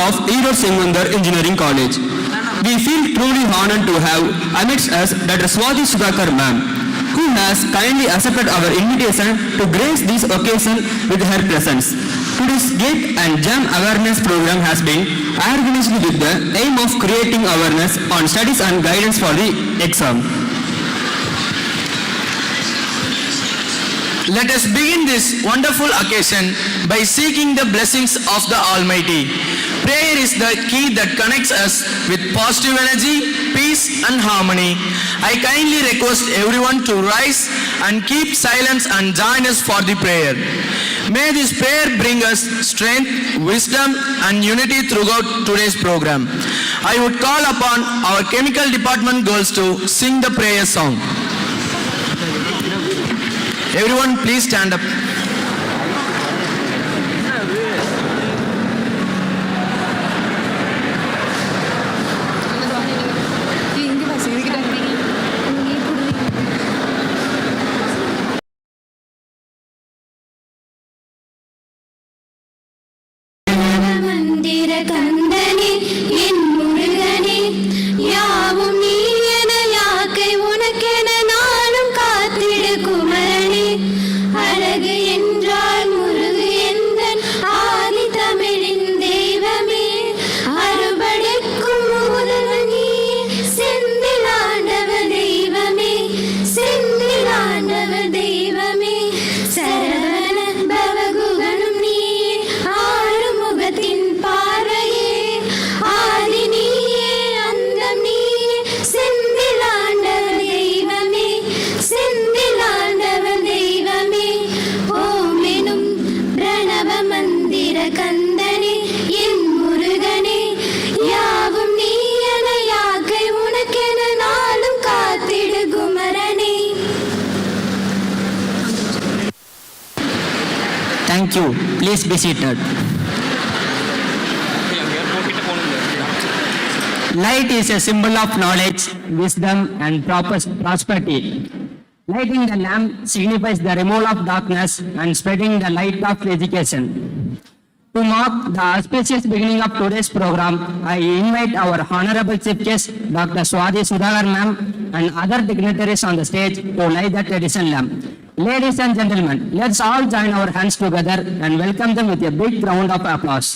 of Erode Sengundar Engineering College. We feel truly honored to have amidst us Dr. Swati Sudhakar ma'am, who has kindly accepted our invitation to grace this occasion with her presence. Today's GATE and JAM awareness program has been organized with the aim of creating awareness on studies and guidance for the exam. Let us begin this wonderful occasion by seeking the blessings of the Almighty. Prayer is the key that connects us with positive energy, peace and harmony. I kindly request everyone to rise and keep silence and join us for the prayer. May this prayer bring us strength, wisdom and unity throughout today's program. I would call upon our chemical department girls to sing the prayer song. Everyone please stand up. கந்தனே என் முருகனே யாவும் நீ என யாக்கை உனக்கென நானும் காத்திடு குமரனே அழகு என்றால் முருகு எந்தன் ஆதி தமிழின் தெய்வமே அறுபடைக்கும் முதல்வனே செந்திலாண்டவ தெய்வமே செந்திலாண்டவ தெய்வமே சரவண பவகுகனும் நீ ஆறுமுகத்தின் கந்தனே என் முருகனே யாவும் நீ என யாக்கை உனக்கென நாளும் காத்திடு குமரனே. Thank you. Please be seated. Light is a symbol of knowledge, wisdom and prosperity. Lighting the lamp signifies the removal of darkness and spreading the light of education. To mark the auspicious beginning of today's program, I invite our Honorable Chief Guest, Dr. Swati Sudhakar ma'am, and other dignitaries on the stage to light the tradition lamp. Ladies and gentlemen, let's all join our hands together and welcome them with a big round of applause.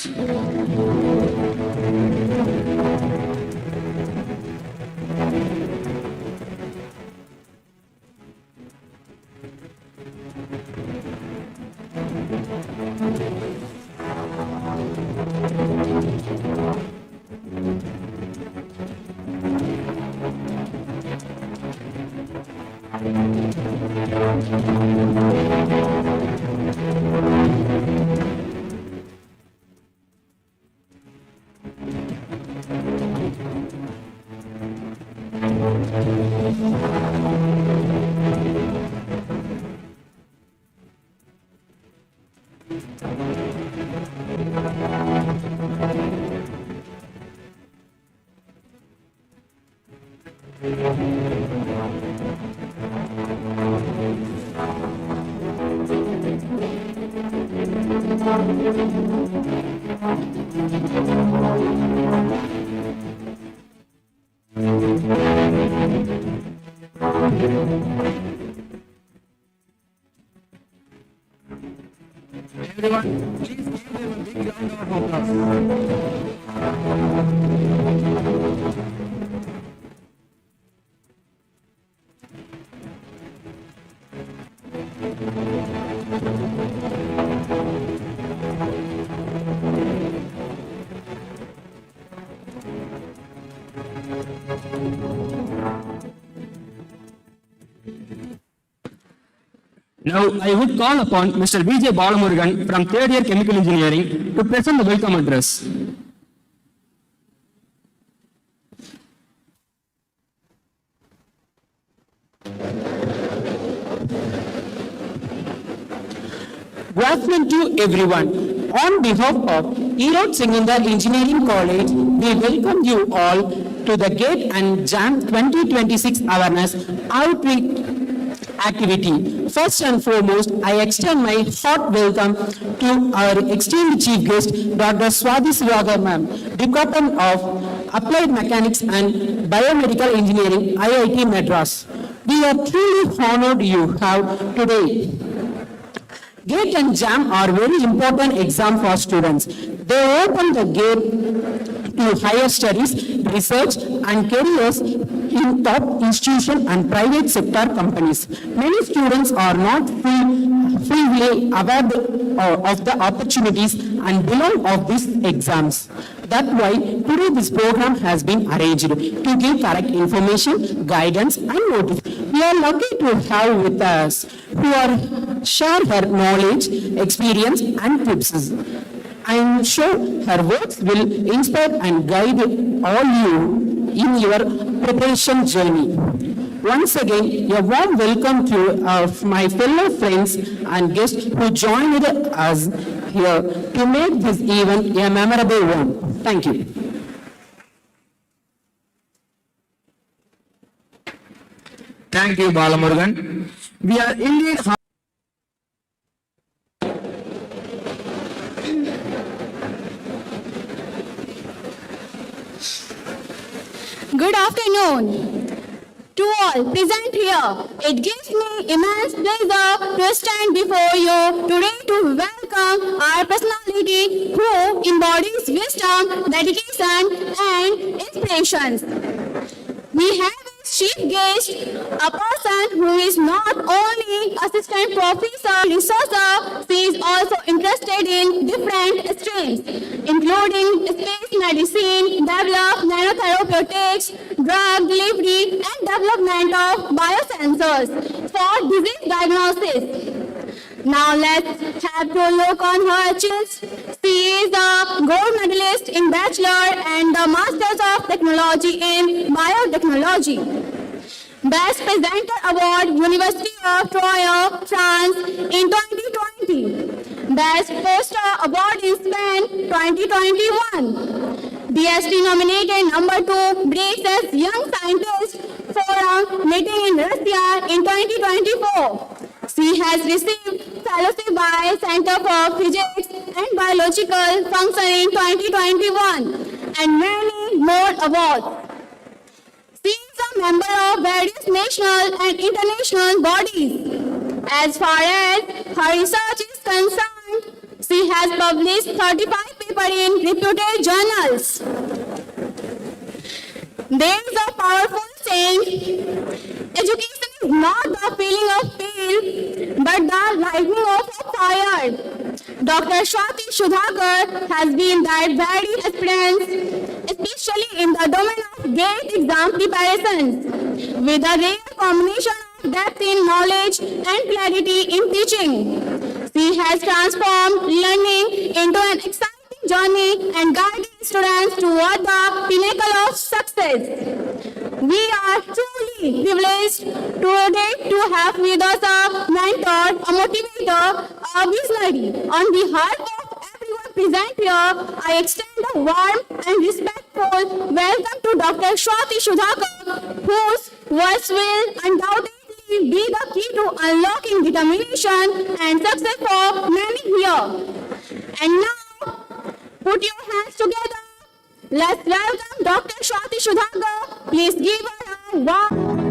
Everyone, please give them a big round of applause. Now, I would call upon Mr. V.J. Balamurugan from 3rd year Chemical Engineering to present the welcome address. Good afternoon to everyone. On behalf of Erode Sengundar Engineering College, we welcome you all to the GATE and JAM 2026 Awareness Outreach activity. First and foremost, I extend my hot welcome to our esteemed chief guest, Dr. Swati Sudhakar ma'am, Department of Applied Mechanics and Biomedical Engineering, IIT Madras. We are truly honored you have today. GATE and JAM are very important exam for students. They open the gate to higher studies, research and careers in top institution and private sector companies. Many students are not fully aware of the opportunities and below of these exams. That's why today this program has been arranged to give correct information, guidance and notice. We are lucky to have with us who are share her knowledge, experience and tips. I am sure her words will inspire and guide all you in your preparation journey. Once again, a warm welcome to my fellow friends and guests who joined us here to make this event a memorable one. Thank you. Thank you, Balamurugan. We are indeed Good afternoon to all present here. It gives me immense pleasure to stand before you today to welcome our personality who embodies wisdom, dedication and inspirations. We have as chief guest a person who is not only assistant professor, researcher, she is also interested in different streams, including space medicine, develop nanotherapeutics, drug delivery, and development of biosensors for disease diagnosis. Now let's have to look on her achievements. She is a gold medalist in Bachelor and the Masters of Technology in Biotechnology. Best Presenter Award, University of Troyes, France in 2020. Best Poster Award in Spain 2021. DST nominated number 2 BRICS as Young Scientist Forum meeting in Russia in 2024. She has received fellowship by Center for Physics and Biological Function in 2021 and many more awards. She is a member of various national and international bodies. As far as her research is concerned, she has published 35 papers in reputed journals. There is a powerful saying, education is not the feeling of pain, but the lightning of a fire. Dr. Swati Sudhakar has been that very experience, especially in the domain of GATE exam preparations, with a rare combination of depth in knowledge and clarity in teaching. She has transformed learning into an exciting journey and guiding students toward the pinnacle of success. We are truly privileged today to have with us a mentor, a motivator, a visionary. On behalf of everyone present here, I extend a warm and respectful welcome to Dr. Swati Sudhakar, whose words will undoubtedly be the key to unlocking determination and success for many here. And now, put your hands together. Let's welcome Dr. Swati Sudhakar. Please give her a warm.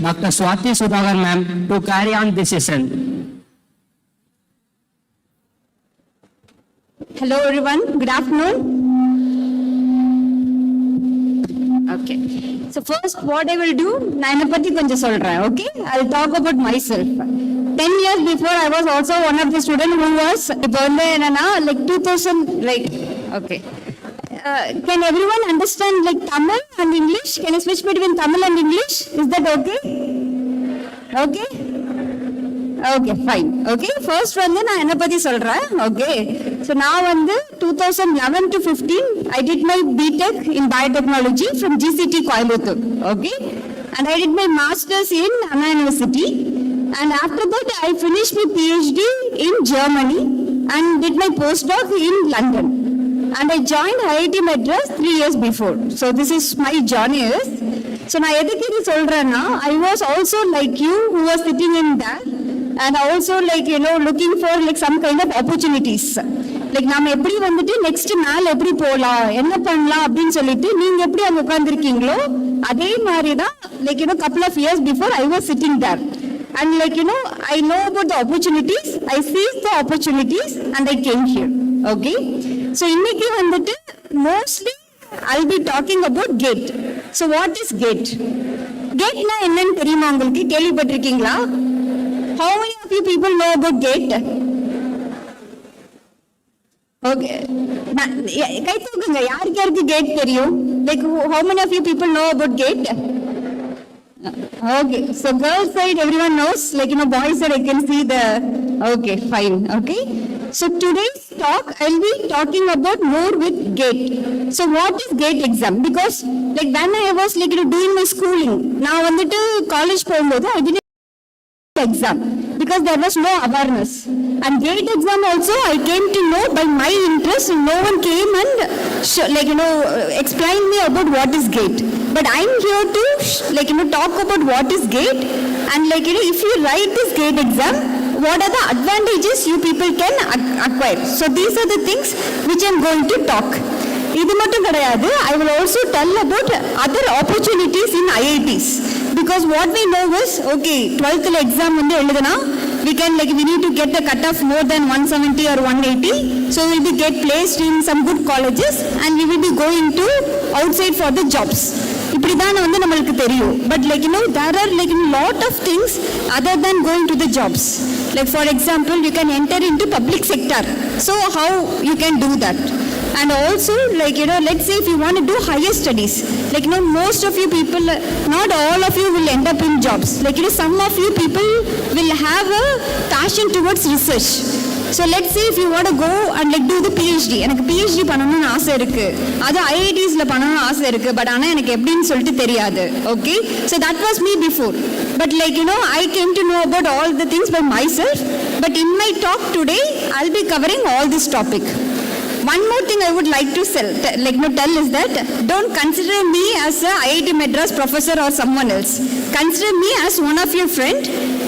Dr. Swati Sudhakar ma'am to carry on this session. Hello everyone, good afternoon. Okay, so first what I will do, Nainapati konja solra, okay? I'll talk about myself. 10 years before I was also one of the students who was like 2000, like, okay. Can everyone understand like Tamil and English? Can I switch between Tamil and English? Is that okay? Okay? Okay, fine. Okay, first வந்து நான் என்ன பத்தி சொல்றேன். Okay, so நான் வந்து 2011 to 15 I did my BTech in biotechnology from GCT Coimbatore. Okay, and I did my masters in Anna University, and after that I finished my PhD in Germany and did my postdoc in London. And I joined IIT Madras 3 years before. So this is my journey is. So நான் எதுக்கு இது சொல்றேன்னா, I was also like you who was sitting in there and also like you know looking for like some kind of opportunities. Like நாம எப்படி வந்துட்டு next மேல எப்படி போலாம், என்ன பண்ணலாம் அப்படின்னு சொல்லிட்டு நீங்க எப்படி அங்க உட்கார்ந்துருக்கீங்களோ அதே மாதிரி தான் like you know couple of years before I was sitting there. And like you know I know about the opportunities, I seized the opportunities and I came here. Okay, so இன்னைக்கு வந்துட்டு mostly I'll be talking about GATE. So what is GATE? GATE na என்னன்னு தெரியுமா உங்களுக்கு, கேள்விப்பட்டிருக்கீங்களா? How many of you people know about GATE? Okay, கை தூக்குங்க, யாருக்கு யாருக்கு GATE தெரியும்? Like how many of you people know about GATE? Okay, so girls side everyone knows, like you know boys side I can see the, okay fine. Okay, so today's talk I'll be talking about more with GATE. So what is GATE exam? Because like when I was like you know doing my schooling, நான் வந்துட்டு college போகும்போது I didn't exam because there was no awareness, and GATE exam also I came to know by my interest. No one came and like you know explain me about what is GATE, but I'm here to like you know talk about what is GATE, and like you know if you write this GATE exam, what are the advantages you people can acquire. So these are the things which I'm going to talk. இது மட்டும் கிடையாது, I will also tell about other opportunities in IITs, because what we know is okay 12th exam வந்து எழுதுனா we can like we need to get a cut off more than 170 or 180, so we will be get placed in some good colleges and we will be going to outside for the jobs. இப்படிதான் வந்து நம்மளுக்கு தெரியும், but like you know there are like a lot of things other than going to the jobs. Like for example you can enter into public sector, so how you can do that. And also like you know let's say if you want to do higher studies, like you know most of you people, not all of you will end up in jobs. Like you know some of you people will have a passion towards research. So let's say if you want to go and like do the PhD, எனக்கு PhD பண்ணணும்னு ஆசை இருக்கு, அது IITsல பண்ணணும்னு ஆசை இருக்கு, but ஆனா எனக்கு எப்படின்னு சொல்லிட்டு தெரியாது. Okay, so that was me before, but like you know I came to know about all the things by myself. But in my talk today I'll be covering all this topic. One more thing I would like to tell is that don't consider me as a IIT Madras professor or someone else. Consider me as one of your friend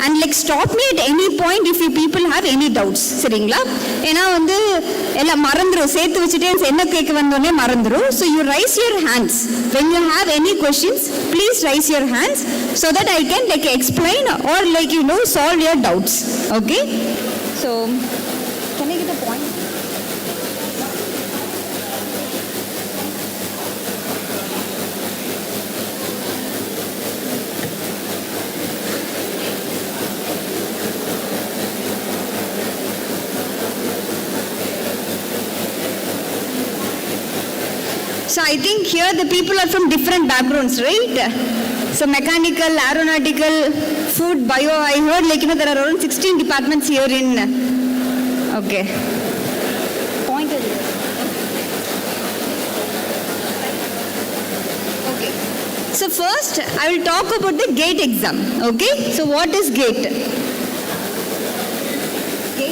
and like stop me at any point if you people have any doubts. சரிங்களா? ஏன்னா வந்து எல்லாம் மறந்துரும், சேர்த்து வச்சுட்டே என்ன கேட்க வந்தோடனே மறந்துரும். So you raise your hands when you have any questions. Please raise your hands so that I can like explain or like you know solve your doubts. Okay? So can I get a point? So I think here the people are from different backgrounds, right? So mechanical, aeronautical, food, bio. I heard like you know there are around 16 departments here in. Okay. Point is. Okay. So first I will talk about the GATE exam. Okay. So what is GATE? Okay.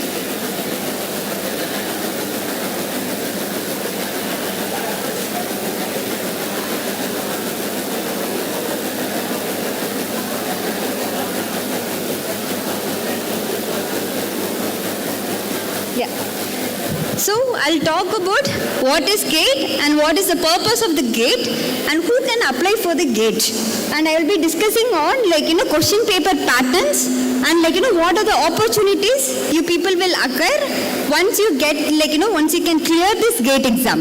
Yeah. So I'll talk about what is GATE and what is the purpose of the GATE and who can apply for the GATE. And I will be discussing on like you know question paper patterns and like you know what are the opportunities you people will acquire once you get like you know once you can clear this GATE exam.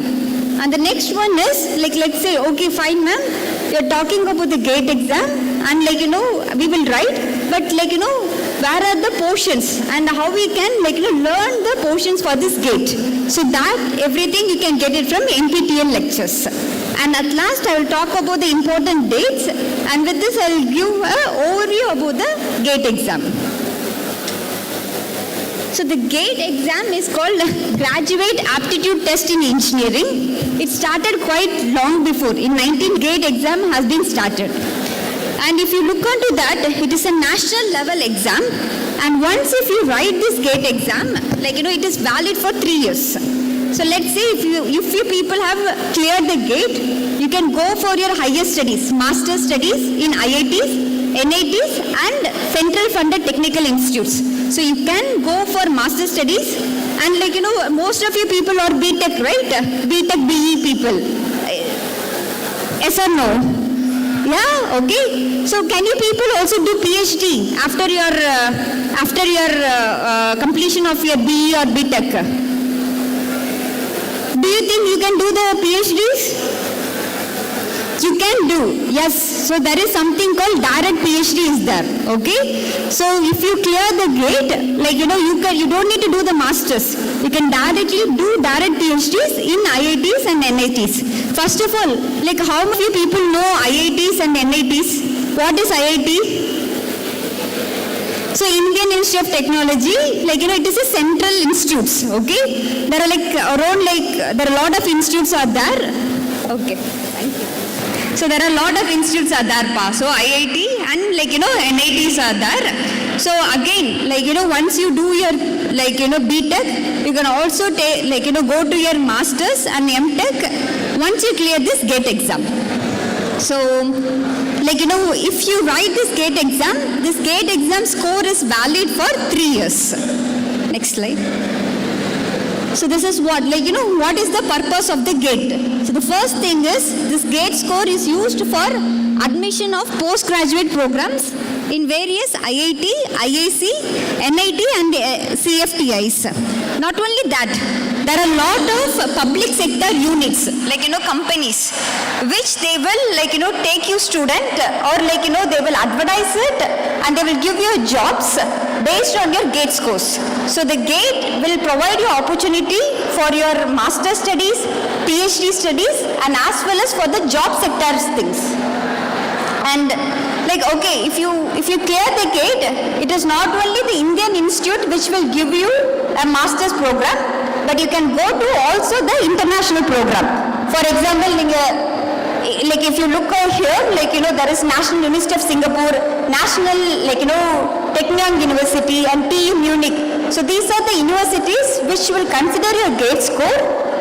And the next one is like let's say okay fine ma'am, you're talking about the GATE exam and like you know we will write, but like you know where are the portions and how we can learn the portions for this GATE. So that everything you can get it from NPTEL lectures. And at last I will talk about the important dates, and with this I will give an overview about the GATE exam. So the GATE exam is called Graduate Aptitude Test in Engineering. It started quite long before. In 19 GATE exam has been started. And if you look onto that, it is a national level exam. And once if you write this GATE exam, it is valid for 3 years. So let's say if you people have cleared the GATE, you can go for your higher studies, master's studies in IITs, NITs and central funded technical institutes. So you can go for master's studies, and most of you people are BTech, right? BTech BE people. Yes or no? Yeah, okay. So can you people also do PhD after your completion of your BE or BTech? Do you think you can do the PhDs? You can do, yes. So there is something called direct PhD is there, okay? So if you clear the GATE, you don't need to do the masters. You can directly do direct PhDs in IITs and NITs. First of all, how many people know IITs and NITs? What is IIT? So Indian Institute of Technology, it is a central institutes, okay? There are there are a lot of institutes are there. Okay, thank you. So there are a lot of institutes are there, so IIT and NITs are there. So again, once you do your BTech, you can also take go to your masters and MTech once you clear this GATE exam. So if you write this GATE exam score is valid for 3 years. Next slide. So this is what, what is the purpose of the GATE? So the first thing is, this GATE score is used for admission of postgraduate programs in various IIT, IIC, NIT and CFTIs. Not only that, there are a lot of public sector units, companies, which they will, take you student or they will advertise it and they will give you jobs based on your GATE scores. So the GATE will provide you opportunity for your master studies, PhD studies and as well as for the job sectors things. And okay, if you clear the GATE, it is not only the Indian Institute which will give you a master's program, but you can go to also the international program. For example, if you look over here, there is National University of Singapore, National, Technion University and TU Munich. So these are the universities which will consider your GATE score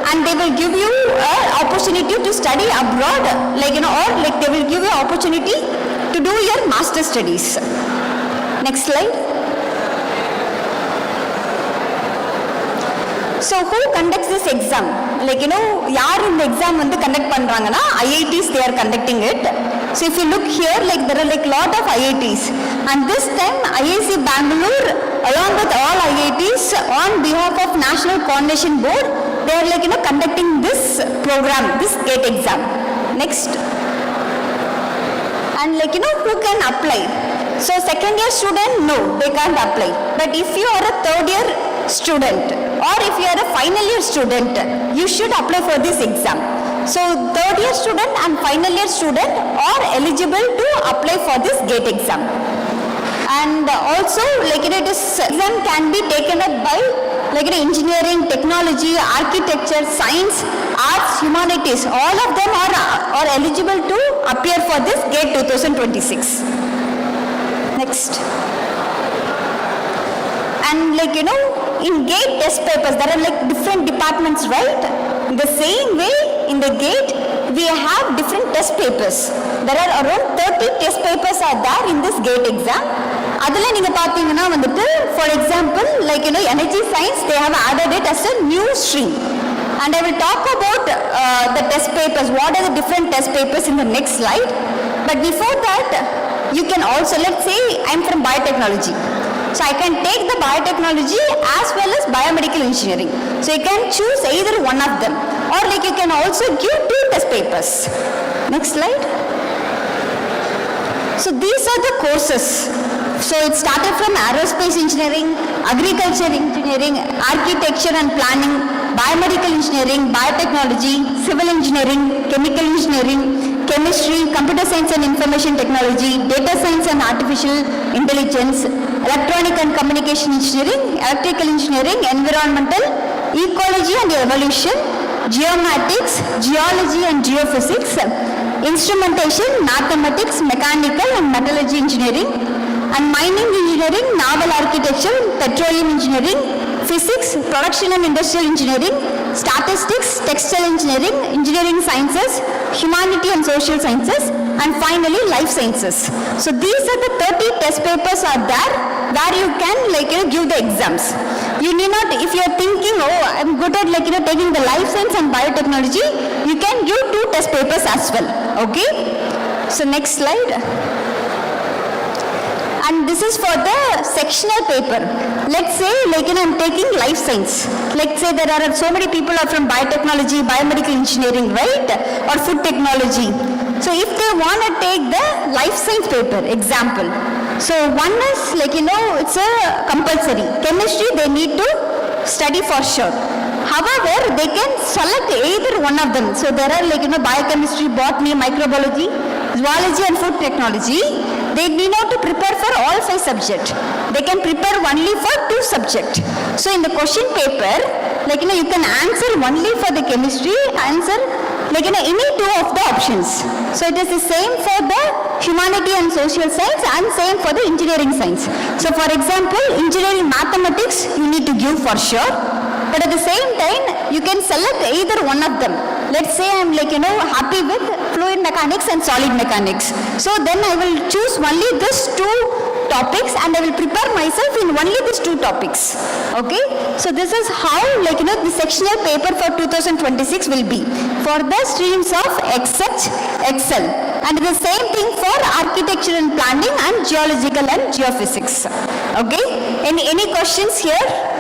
and they will give you an opportunity to study abroad, or they will give you an opportunity to do your master studies. Next slide. So who conducts this exam? Yaar in the exam conduct pandrangana, IITs they are conducting it. So if you look here, there are lot of IITs, and this time IIC Bangalore along with all IITs on behalf of National Coordination Board, they are conducting this program, this GATE exam. Next. And who can apply? So second year student, no, they can't apply. But if you are a third year student or if you are a final year student, you should apply for this exam. So third year student and final year student are eligible to apply for this GATE exam. And also this exam can be taken up by engineering, technology, architecture, science, arts, humanities. All of them are eligible to appear for this GATE 2026. Next. And in GATE test papers, there are different departments, right? The same way in the GATE, we have different test papers. There are around 30 test papers are there in this GATE exam. Adala neenga pathina vandu, for example, energy science, they have added it as a new stream. And I will talk about the test papers, what are the different test papers in the next slide. But before that, you can also, let's say I am from biotechnology. So I can take the biotechnology as well as biomedical engineering. So you can choose either one of them, or you can also give 2 test papers. Next slide. So these are the courses. So it started from aerospace engineering, agriculture engineering, architecture and planning, biomedical engineering, biotechnology, civil engineering, chemical engineering, chemistry, computer science and information technology, data science and artificial intelligence, electronic and communication engineering, electrical engineering, environmental, ecology and evolution, geomatics, geology and geophysics, instrumentation, mathematics, mechanical and metallurgy engineering, and mining engineering, naval architecture, petroleum engineering, physics, production and industrial engineering, statistics, textile engineering, engineering sciences, humanity and social sciences, and finally life sciences. So these are the 30 test papers are there where you can give the exams. You need not, if you are thinking, oh, I'm good at taking the life science and biotechnology, you can give 2 test papers as well. Okay? So next slide. And this is for the sectional paper. Let's say I'm taking life science. Let's say there are so many people are from biotechnology, biomedical engineering, right? Or food technology. So if they want to take the life science paper, example. So one is it's a compulsory. Chemistry they need to study for sure. However, they can select either one of them. So there are biochemistry, botany, microbiology, zoology and food technology. They need not to prepare for all 5 subjects. They can prepare only for 2 subjects. So in the question paper, you can answer only for the chemistry, answer any 2 of the options. So it is the same for the humanity and social science and same for the engineering science. So for example, engineering mathematics you need to give for sure. But at the same time, you can select either one of them. Let's say I'm happy with fluid mechanics and solid mechanics. So then I will choose only these 2 topics and I will prepare myself in only these 2 topics. Okay? So this is how the sectional paper for 2026 will be for the streams of ExEch, Excel. And the same thing for architecture and planning and geological and geophysics. Okay? Any questions here?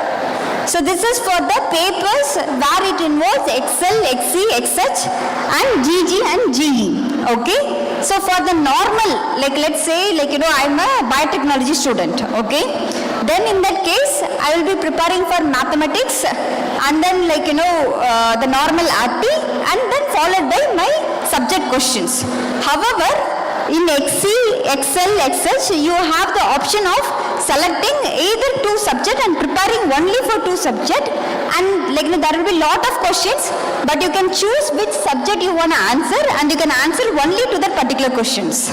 So this is for the papers where it involves Excel, XC, XH and GG and GE. Okay. So for the normal, let's say I'm a biotechnology student. Okay. Then in that case, I will be preparing for mathematics and then the normal RT and then followed by my subject questions. However, in XC, Excel, XH, you have the option of selecting either 2 subjects and preparing only for 2 subjects, and there will be lot of questions, but you can choose which subject you want to answer and you can answer only to that particular questions.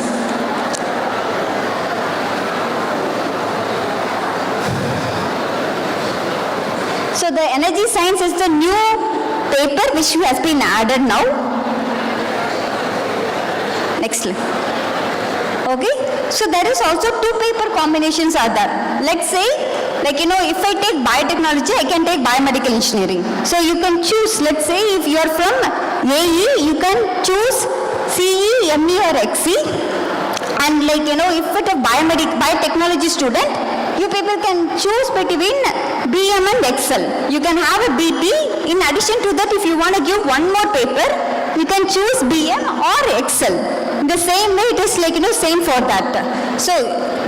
So the energy science is the new paper which has been added now. Next slide. Okay, so there is also 2 paper combinations are there. Let's say, if I take biotechnology, I can take biomedical engineering. So you can choose, let's say if you are from AE, you can choose CE, ME or XE. And if it's a biotechnology student, you people can choose between BM and Excel. You can have a BP. In addition to that, if you want to give one more paper, you can choose BM or Excel. The same way it is same for that. So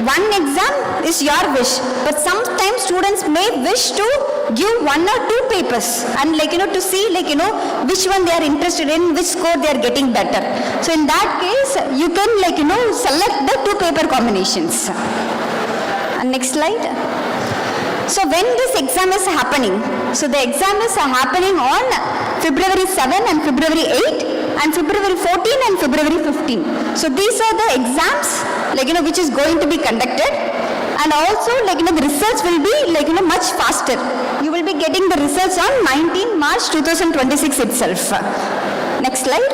one exam is your wish, but sometimes students may wish to give 1 or 2 papers and to see which one they are interested in, which score they are getting better. So in that case, you can select the 2 paper combinations. And next slide. So when this exam is happening, so the exam is happening on February 7 and February 8 and February 14 and February 15. So these are the exams which is going to be conducted, and also the results will be much faster. You will be getting the results on 19 March 2026 itself. Next slide.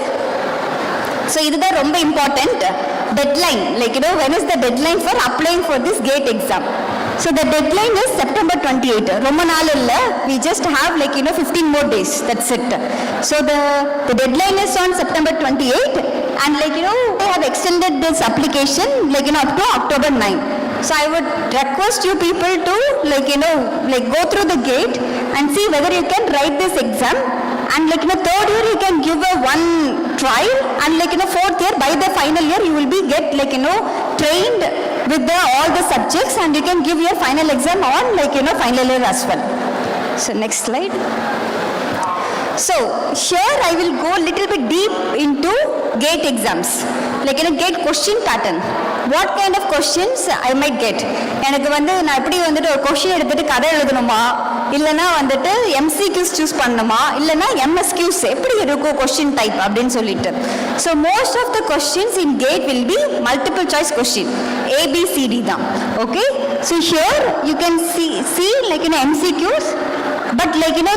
So this is the important deadline. When is the deadline for applying for this GATE exam? So the deadline is September 28. We just have 15 more days. That's it. So the deadline is on September 28, and they have extended this application up to October 9. So I would request you people to go through the GATE and see whether you can write this exam. And 3rd year you can give a 1 trial, and 4th year by the final year you will be trained with all the subjects, and you can give your final exam on final year as well. So next slide. So here I will go a little bit deep into GATE exams, GATE question pattern. What kind of questions I might get? எனக்கு நான் எப்படி ஒரு question எடுத்துட்டு கதை எழுதணுமா, இல்லனா MCQs choose பண்ணணுமா, இல்லனா MSQs எப்படி இருக்கும் क्वेश्चन டைப் அப்படினு சொல்லிட்டு. So most of the questions in GATE will be multiple choice question, A B C D தான். Okay, so here you can see MCQs. But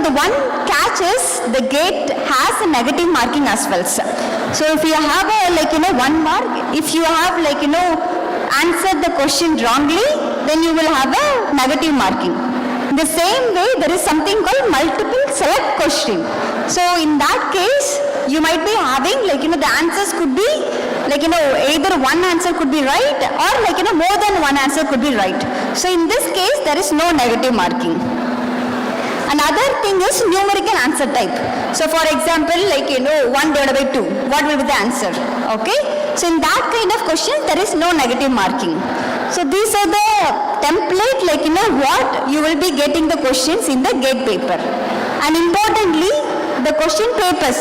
the one catch is the GATE has a negative marking as well. So if you have a 1 mark, if you have answered the question wrongly, then you will have a negative marking. In the same way, there is something called multiple select question. So in that case, you might be having the answers could be either one answer could be right, or more than one answer could be right. So in this case, there is no negative marking. Another thing is numerical answer type. So for example, 1 divided by 2, what will be the answer? Okay, so in that kind of question there is no negative marking. So these are the template, what you will be getting the questions in the GATE paper. And importantly, the question papers,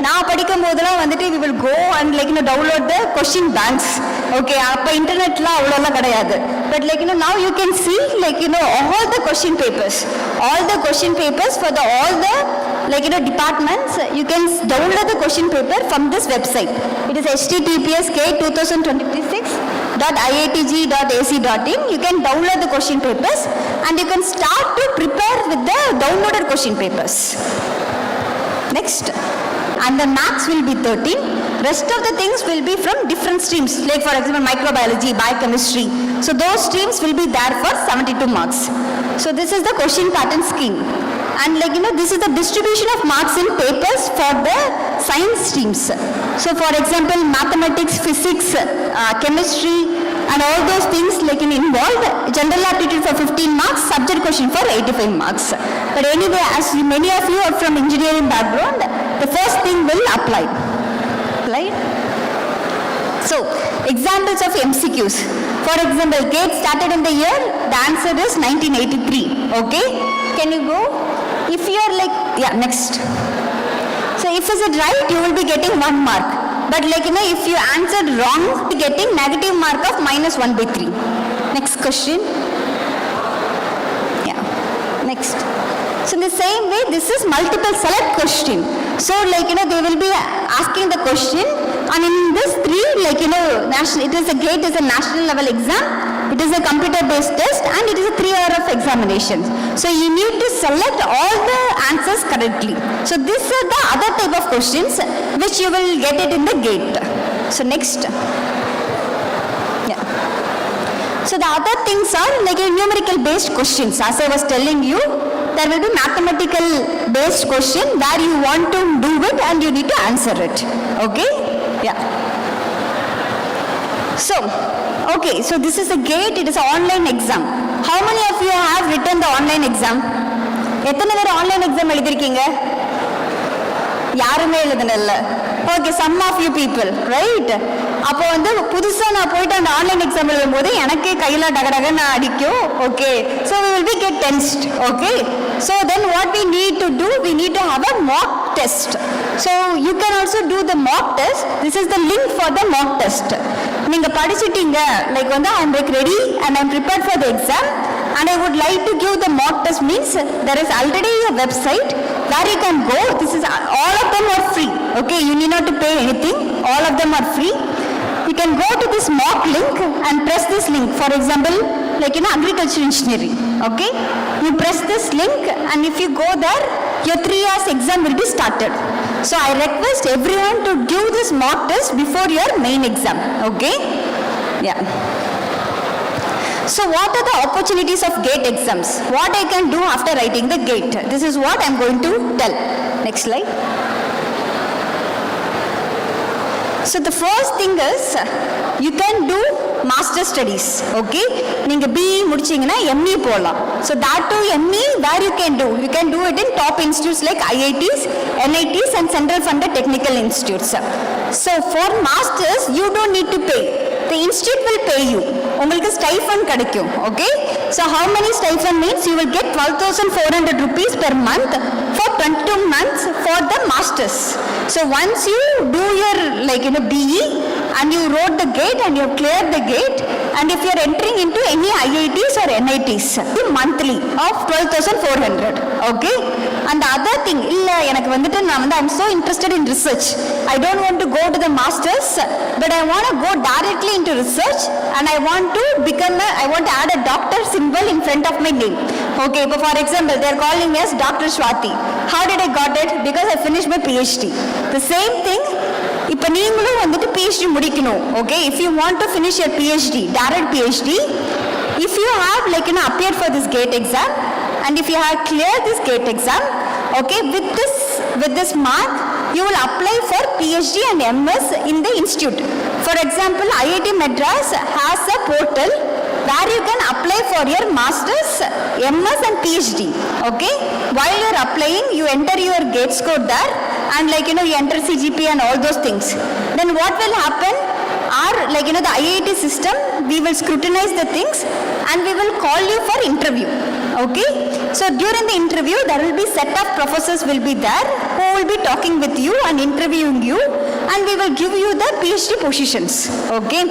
நான் படிக்கும் போதெல்லாம் we will go and download the question banks. Okay, அப்ப இன்டர்நெட்ல அவ்வளவுலாம் கிடையாது. But now you can see all the question papers for all the departments. You can download the question paper from this website. It is https://gate2026.iitg.ac.in. You can download the question papers and you can start to prepare with the downloaded question papers. Next, and the maths will be 13. Rest of the things will be from different streams, like for example microbiology, biochemistry. So those streams will be there for 72 marks. So this is the question pattern scheme, and this is the distribution of marks in papers for the science streams. So for example mathematics, physics, chemistry and all those things involved, general aptitude for 15 marks, subject question for 85 marks. But anyway, as many of you are from engineering background, the first thing will apply. Right? So examples of MCQs. For example, GATE started in the year, the answer is 1983. Okay, can you go? If you are next. So if is it right, you will be getting 1 mark. But if you answered wrong, you are getting negative mark of -1/3. Next question. Yeah, next. So in the same way, this is multiple select question. So they will be asking the question, and in this 3 national, it is a GATE is a national level exam. It is a computer based test and it is a 3 hour of examination. So you need to select all the answers correctly. So these are the other type of questions which you will get it in the GATE. So next. Yeah. So the other things are numerical based questions. As I was telling you, there will be mathematical based question where you want to do it and you need to answer it. Okay? Yeah. So, okay, so this is a GATE, it is an online exam. How many of you have written the online exam? எத்தனை பேர் online exam எழுதிருக்கீங்க? யாருமே எழுதல. Okay, some of you people, right? அப்போ புதுசா நான் போயிட்டு அந்த online exam எழுதும்போது எனக்கு கையில டகடகன்னு அடிக்கும். Okay, so we will be get tensed. Okay, so then what we need to do, we need to have a mock test. So you can also do the mock test. This is the link for the mock test. நீங்க படிச்சிட்டீங்க, I am ready and I am prepared for the exam and I would like to give the mock test, means there is already a website where you can go. This is all of them are free. Okay, you need not to pay anything. All of them are free. You can go to this mock link and press this link. For example, agriculture engineering. Okay, you press this link and if you go there, your 3 hours exam will be started. So I request everyone to give this mock test before your main exam. Okay, yeah. So what are the opportunities of GATE exams? What I can do after writing the GATE? This is what I am going to tell. Next slide. So the first thing is, you can do master studies. Okay, நீங்க BE முடிச்சீங்கன்னா ME போலாம். So that too ME where you can do it in top institutes like IITs, NITs and central funded technical institutes. So for masters you don't need to pay, the institute will pay you. உங்களுக்கு stipend கிடைக்கும். Okay, so how many stipend means you will get 12,400 rupees per month for 22 months for the masters. So once you do your BE and you wrote the gate and you have cleared the gate, and if you are entering into any IITs or NITs, monthly of 12,400. Okay, and the other thing illa எனக்கு வந்துட்டு நான் வந்து I'm so interested in research. I don't want to go to the masters, but I want to go directly into research, and I want to add a doctor symbol in front of my name. Okay, but for example, they are calling me as Dr. Swati. How did I got it? Because I finished my PhD. The same thing, இப்போ நீங்களும் வந்துட்டு PhD முடிக்கணும். Okay, if you want to finish your PhD, direct PhD, if you have appeared for this GATE exam, and if you have cleared this GATE exam, okay, with this mark, you will apply for PhD and MS in the institute. For example, IIT Madras has a portal where you can apply for your masters, MS and PhD. Okay, while you are applying, you enter your GATE score there, and you enter CGP and all those things. Then what will happen? The IIT system, we will scrutinize the things and we will call you for interview. Okay, so during the interview there will be set of professors will be there who will be talking with you and interviewing you, and we will give you the PhD positions. Okay,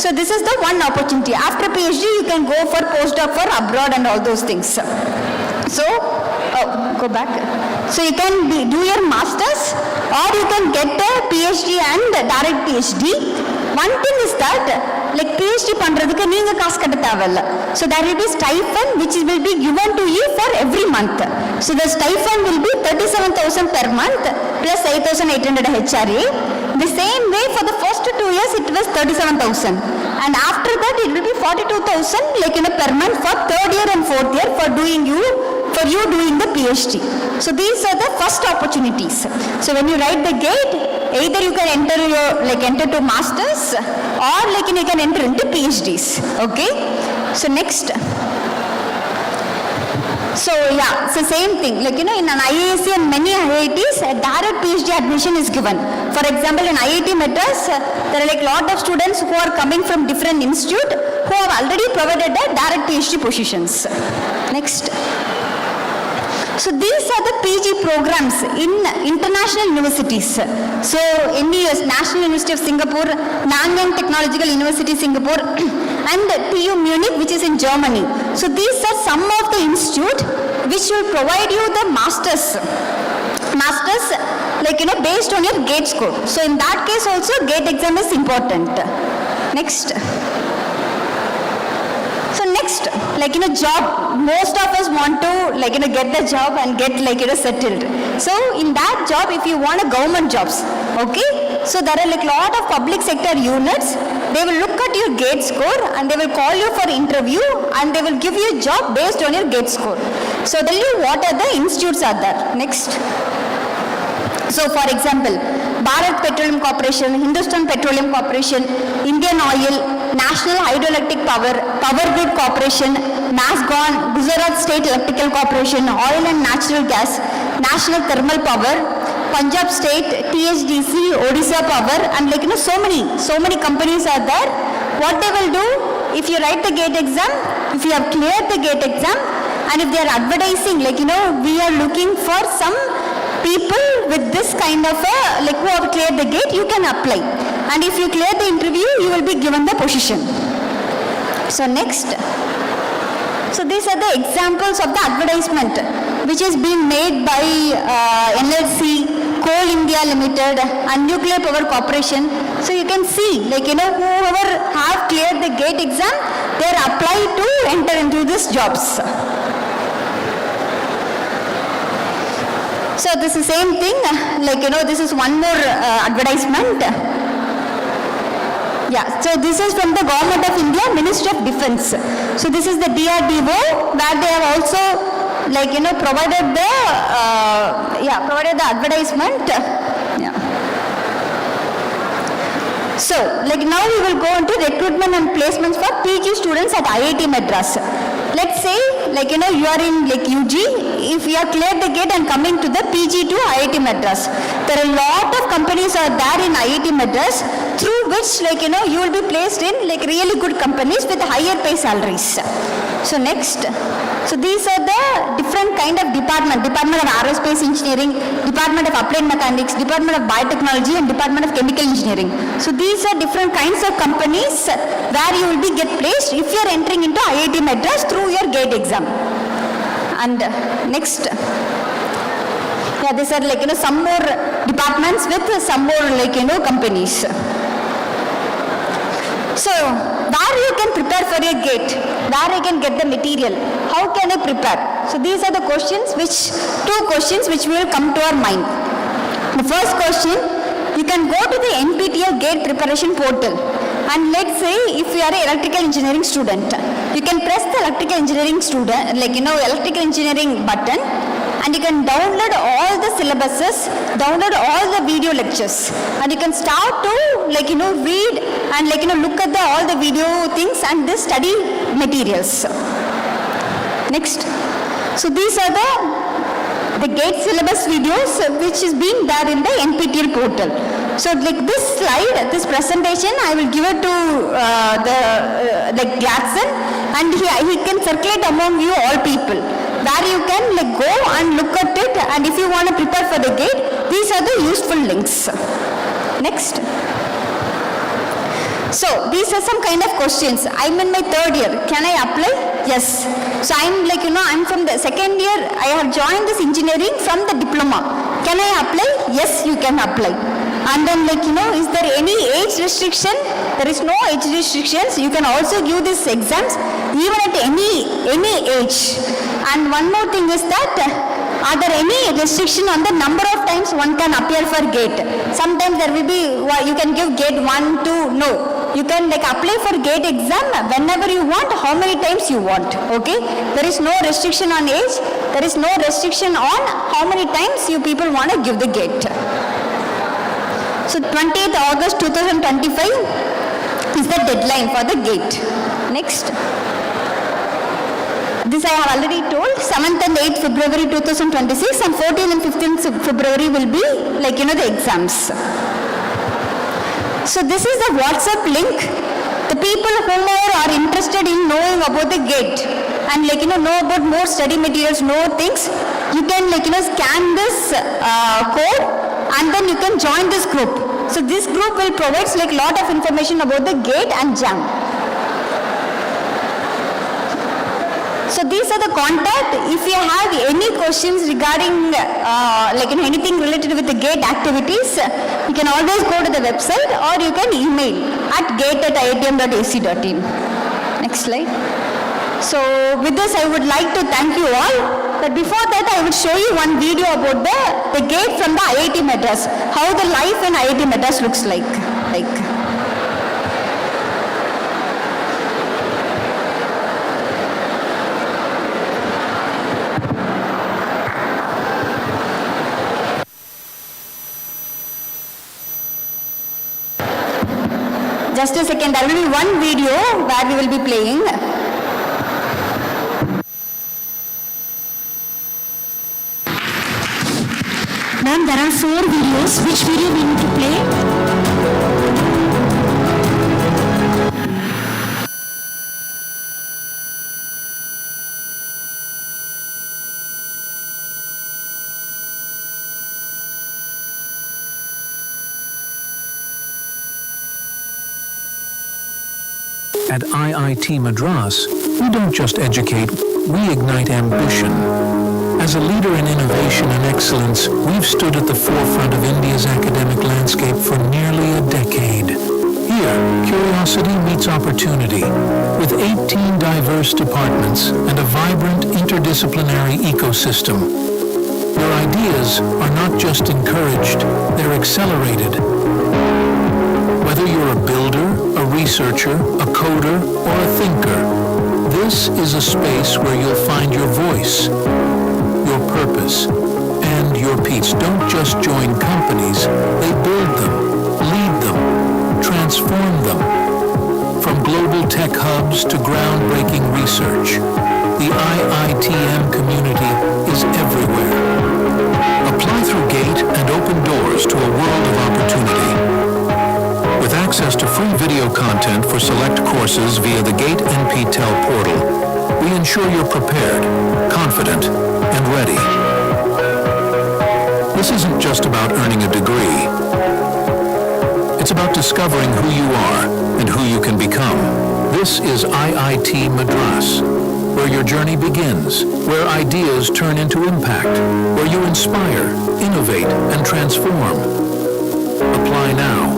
so this is the one opportunity. After PhD you can go for postdoc for abroad and all those things. So go back. So you can do your masters, or you can get a PhD and direct PhD. One thing is that PhD பண்றதுக்கு நீங்க காசு கட்ட தேவையில்ல. So there will be stipend which will be given to you for every month. So the stipend will be 37,000 per month plus 8,800 HRA. The same way for the first 2 years it was 37,000, and after that it will be 42,000 per month for third year and fourth year for you doing the PhD. So these are the first opportunities. So when you write the GATE, either you can enter to masters, or you can enter into PhDs. Okay, so next. So yeah, it's the same thing. In an IISc and many IITs, a direct PhD admission is given. For example, in IIT Madras, there are lot of students who are coming from different institute who have already provided a direct PhD positions. Next. So these are the PG programs in international universities. So NUS, National University of Singapore, Nanyang Technological University Singapore, and TU Munich, which is in Germany. So these are some of the institute which will provide you the masters based on your GATE score. So in that case also GATE exam is important. Next. So next, job. Most of us want to get the job and get settled. So in that job, if you want a government jobs, okay, so there are lot of public sector units. They will look at your GATE score and they will call you for interview, and they will give you a job based on your GATE score. So tell you what are the institutes are there. Next. So for example, Bharat Petroleum Corporation, Hindustan Petroleum Corporation, Indian Oil, National Hydroelectric Power, Power Grid Corporation, MASGON, Gujarat State Electrical Corporation, Oil and Natural Gas, National Thermal Power, Punjab State, THDC, Odisha Power, and so many companies are there. What they will do, if you write the GATE exam, if you have cleared the GATE exam, and if they are advertising, we are looking for some people with this kind of who have cleared the GATE, you can apply, and if you clear the interview, you will be given the position. So next. So these are the examples of the advertisement which is being made by NLC, Coal India Limited, and Nuclear Power Corporation. So you can see, whoever have cleared the GATE exam, they are applied to enter into these jobs. So this is same thing, this is one more advertisement. Yeah, so this is from the Government of India, Ministry of Defence. So this is the DRDO, where they have also provided the advertisement. Yeah. So now we will go into recruitment and placements for PG students at IIT Madras. Let's say you are in UG, if you have cleared the GATE and coming to the PG to IIT Madras, there are a lot of companies are there in IIT Madras through which you will be placed in really good companies with higher pay salaries. So next, so these are the different kind of department of aerospace engineering, department of applied mechanics, department of biotechnology and department of chemical engineering. So these are different kinds of companies where you will be get placed if you are entering into IIT Madras through your GATE exam. And next, yeah, these are some more departments with some more companies. So where you can prepare for your GATE, where you can get the material, how can you prepare? So these are the two questions which will come to our mind. The first question, you can go to the NPTEL GATE preparation portal, and let's say if you are an electrical engineering student, you can press the electrical engineering electrical engineering button, and you can download all the syllabuses, download all the video lectures, and you can start to read and look at all the video things and the study materials. Next, so these are the GATE syllabus videos which is being there in the NPTEL portal. So this slide, this presentation, I will give it to Gladson, and he can circulate among you all people, where you can go and look at it, and if you want to prepare for the GATE, these are the useful links. Next. So these are some kind of questions. I'm in my third year. Can I apply? Yes. So I'm I'm from the second year. I have joined this engineering from the diploma. Can I apply? Yes, you can apply. And then is there any age restriction? There is no age restrictions. You can also give these exams even at any age. And one more thing is that, are there any restriction on the number of times one can appear for GATE? Sometimes there will be, you can give GATE 1, 2, no. You can apply for GATE exam whenever you want, how many times you want, okay? There is no restriction on age, there is no restriction on how many times you people want to give the GATE. So 20th August 2025 is the deadline for the GATE. Next. This I have already told. 7th and 8th February 2026 and 14th and 15th February will be the exams. So this is the WhatsApp link. The people who are interested in knowing about the GATE and know about more study materials, more things, you can scan this code and then you can join this group. So this group will provide lot of information about the GATE and JAM. So these are the contact. If you have any questions regarding anything related with the GATE activities, you can always go to the website or you can email at gate@iitm.ac.in. Next slide. So with this I would like to thank you all. But before that I would show you one video about the GATE from the IIT Madras, how the life in IIT Madras looks like. Just a second, there will be one video where we will be playing. Ma'am, there are 4 videos. Which video we need to play? At IIT Madras, we don't just educate, we ignite ambition. As a leader in innovation and excellence, we've stood at the forefront of India's academic landscape for nearly a decade. Here, curiosity meets opportunity, with 18 diverse departments and a vibrant interdisciplinary ecosystem. Your ideas are not just encouraged, they're accelerated. Whether you're a builder, a researcher, a coder, or a thinker, this is a space where you'll find your voice, your purpose, and your peace. Don't just join companies, they build them, lead them, transform them. From global tech hubs to groundbreaking research, the IITM community is everywhere. Apply through GATE and open doors to a world of opportunity. With access content for select courses via the GATE NPTEL portal, we ensure you're prepared, confident, and ready. This isn't just about earning a degree. It's about discovering who you are and who you can become. This is IIT Madras, where your journey begins, where ideas turn into impact, where you inspire, innovate, and transform. Apply now.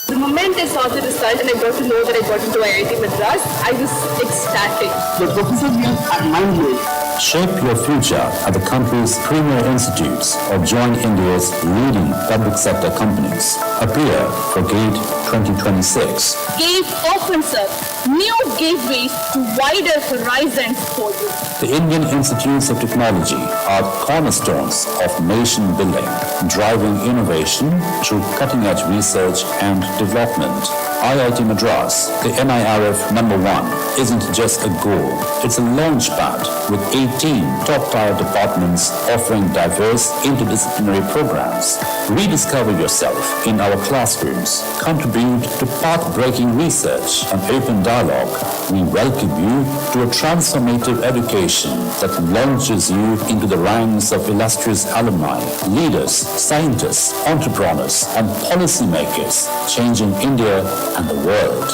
The moment I saw the result and I got to know that I got into IIT Madras, I was ecstatic. The professors here are mind-blowing. Shape your future at the country's premier institutes or join India's leading public sector companies. Appear for GATE 2026. GATE opens up new gateways to wider horizons for you. The Indian Institutes of Technology are cornerstones of nation building, driving innovation through cutting-edge research and development. IIT Madras, the NIRF #1, isn't just a goal. It's a launch pad with 18 top-tier departments offering diverse interdisciplinary programs. Rediscover yourself in our classrooms. Contribute to path-breaking research and open dialogue. We welcome you to a transformative education that launches you into the ranks of illustrious alumni, leaders, scientists, entrepreneurs, and policymakers, changing India and the world.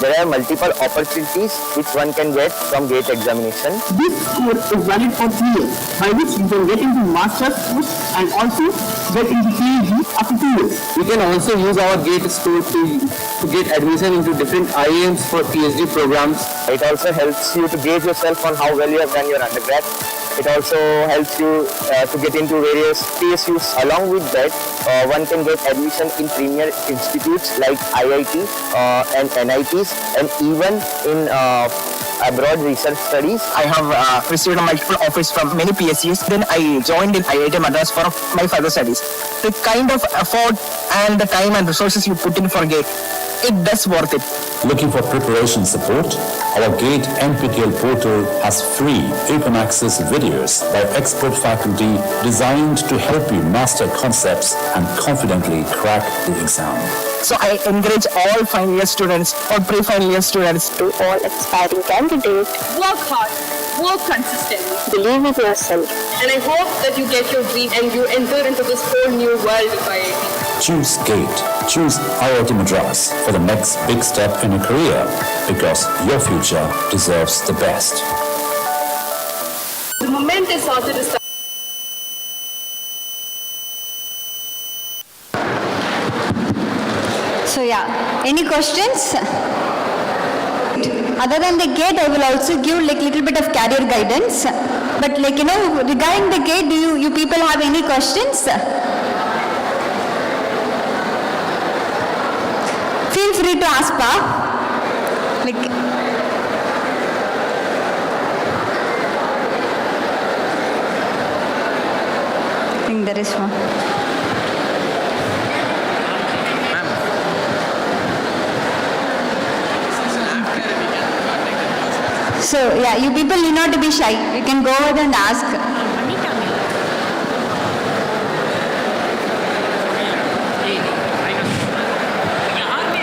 There are multiple opportunities which one can get from GATE examination. This course is valid for 3 years, by which you can get into master's course and also get into PhD after 2 years. You can also use our GATE score to get admission into different IIMs for PhD programs. It also helps you to gauge yourself on how well you have done your undergrad. It also helps you to get into various PSUs. Along with that, one can get admission in premier institutes like IIT and NITs, and even in abroad research studies. I have received multiple offers from many PSUs. Then I joined in IIT Madras for my further studies. The kind of effort and the time and resources you put in for GATE, it does worth it. Looking for preparation support? Our GATE NPTEL portal has free open access videos by expert faculty designed to help you master concepts and confidently crack the exam. So I encourage all final year students or pre-final year students To all aspiring candidates, Work hard, work consistently, believe in yourself. and I hope that you get your dream and you enter into this whole new world of IIT. Choose GATE. Choose IIT Madras for the next big step in your career, because your future deserves the best. The moment I saw the result, So yeah, any questions? Other than the GATE, I will also give like little bit of career guidance. But like, you know, regarding the GATE, do you people have any questions? Feel free to ask, Pa. Like, I think there is one. So yeah, you people need not to be shy. You can go ahead and ask.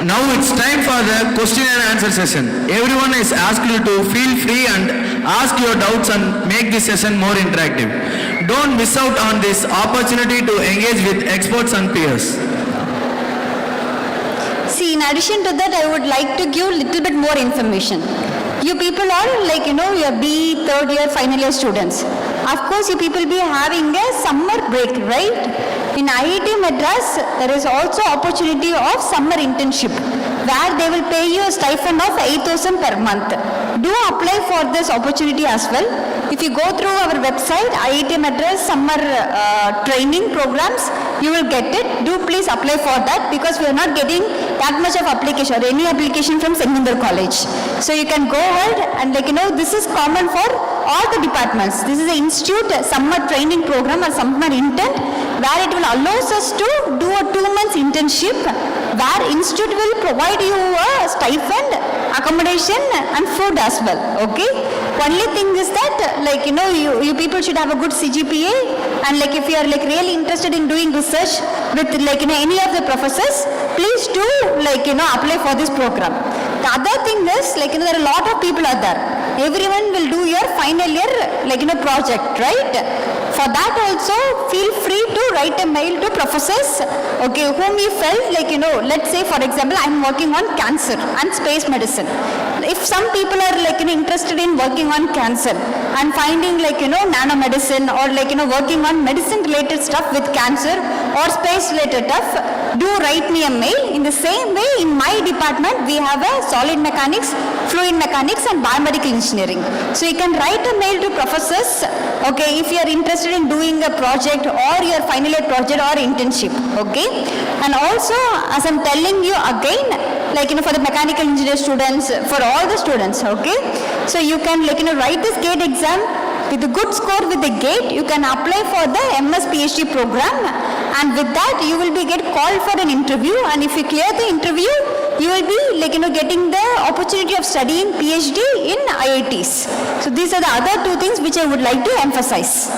Now it's time for the question and answer session. Everyone is asked you to feel free and ask your doubts and make this session more interactive. Don't miss out on this opportunity to engage with experts and peers. See, in addition to that, I would like to give little bit more information. You people are like, you know, your B, third year, final year students. Of course, you people be having a summer break, right? In IIT Madras, there is also opportunity of summer internship, where they will pay you a stipend of 8,000 per month. Do apply for this opportunity as well. If you go through our website, IIT Madras summer training programs, you will get it. Do please apply for that, because we are not getting that much of application or any application from Sengundar College. So you can go ahead and like, you know, this is common for all the departments. This is an institute summer training program or summer intern, where it will allows us to do a 2 months internship, where institute will provide you a stipend, accommodation and food as well, okay? Only thing is that, like, you know, you people should have a good CGPA And like if you are like really interested in doing research with like any of the professors, please do like apply for this program. The other thing is like there are a lot of people out there. Everyone will do your final year like project, right? For that also feel free to write a mail to professors, okay, whom you felt like let's say for example I am working on cancer and space medicine. If some people are like interested in working on cancer and finding like nanomedicine or like working on medicine related stuff with cancer or space related stuff, do write me a mail. In the same way, in my department we have a solid mechanics, fluid mechanics and biomedical engineering. So you can write a mail to professors, okay, if you are interested in doing a project or your final year project or internship, okay. And also as I'm telling you again, like for the mechanical engineer students, for all the students, okay, so you can like write this GATE exam with a good score with the GATE. You can apply for the MS PhD program, and with that you will be get called for an interview, and if you clear the interview you will be like getting the opportunity of studying PhD in IITs. So these are the other two things which I would like to emphasize.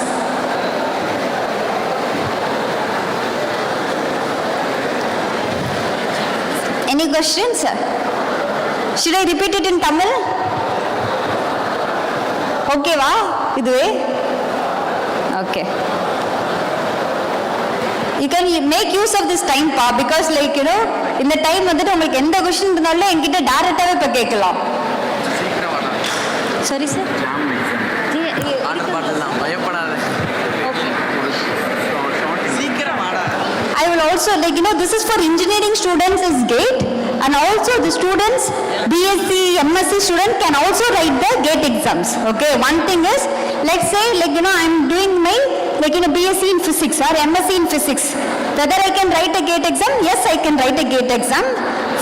Any questions? Should I repeat it in Tamil? Okay, va? Idue? Okay. You can make use of this time pa, because like in the time வந்துட்டு உங்களுக்கு எந்த question இருந்தாலும் என்கிட்ட டைரக்டாவே இப்ப கேட்கலாம். Sorry sir. I will also like this is for engineering students is GATE, and also the students BSc MSc student can also write the GATE exams. Okay, one thing is let's say like I am doing my like BSc in physics or MSc in physics, whether I can write a GATE exam? Yes, I can write a GATE exam.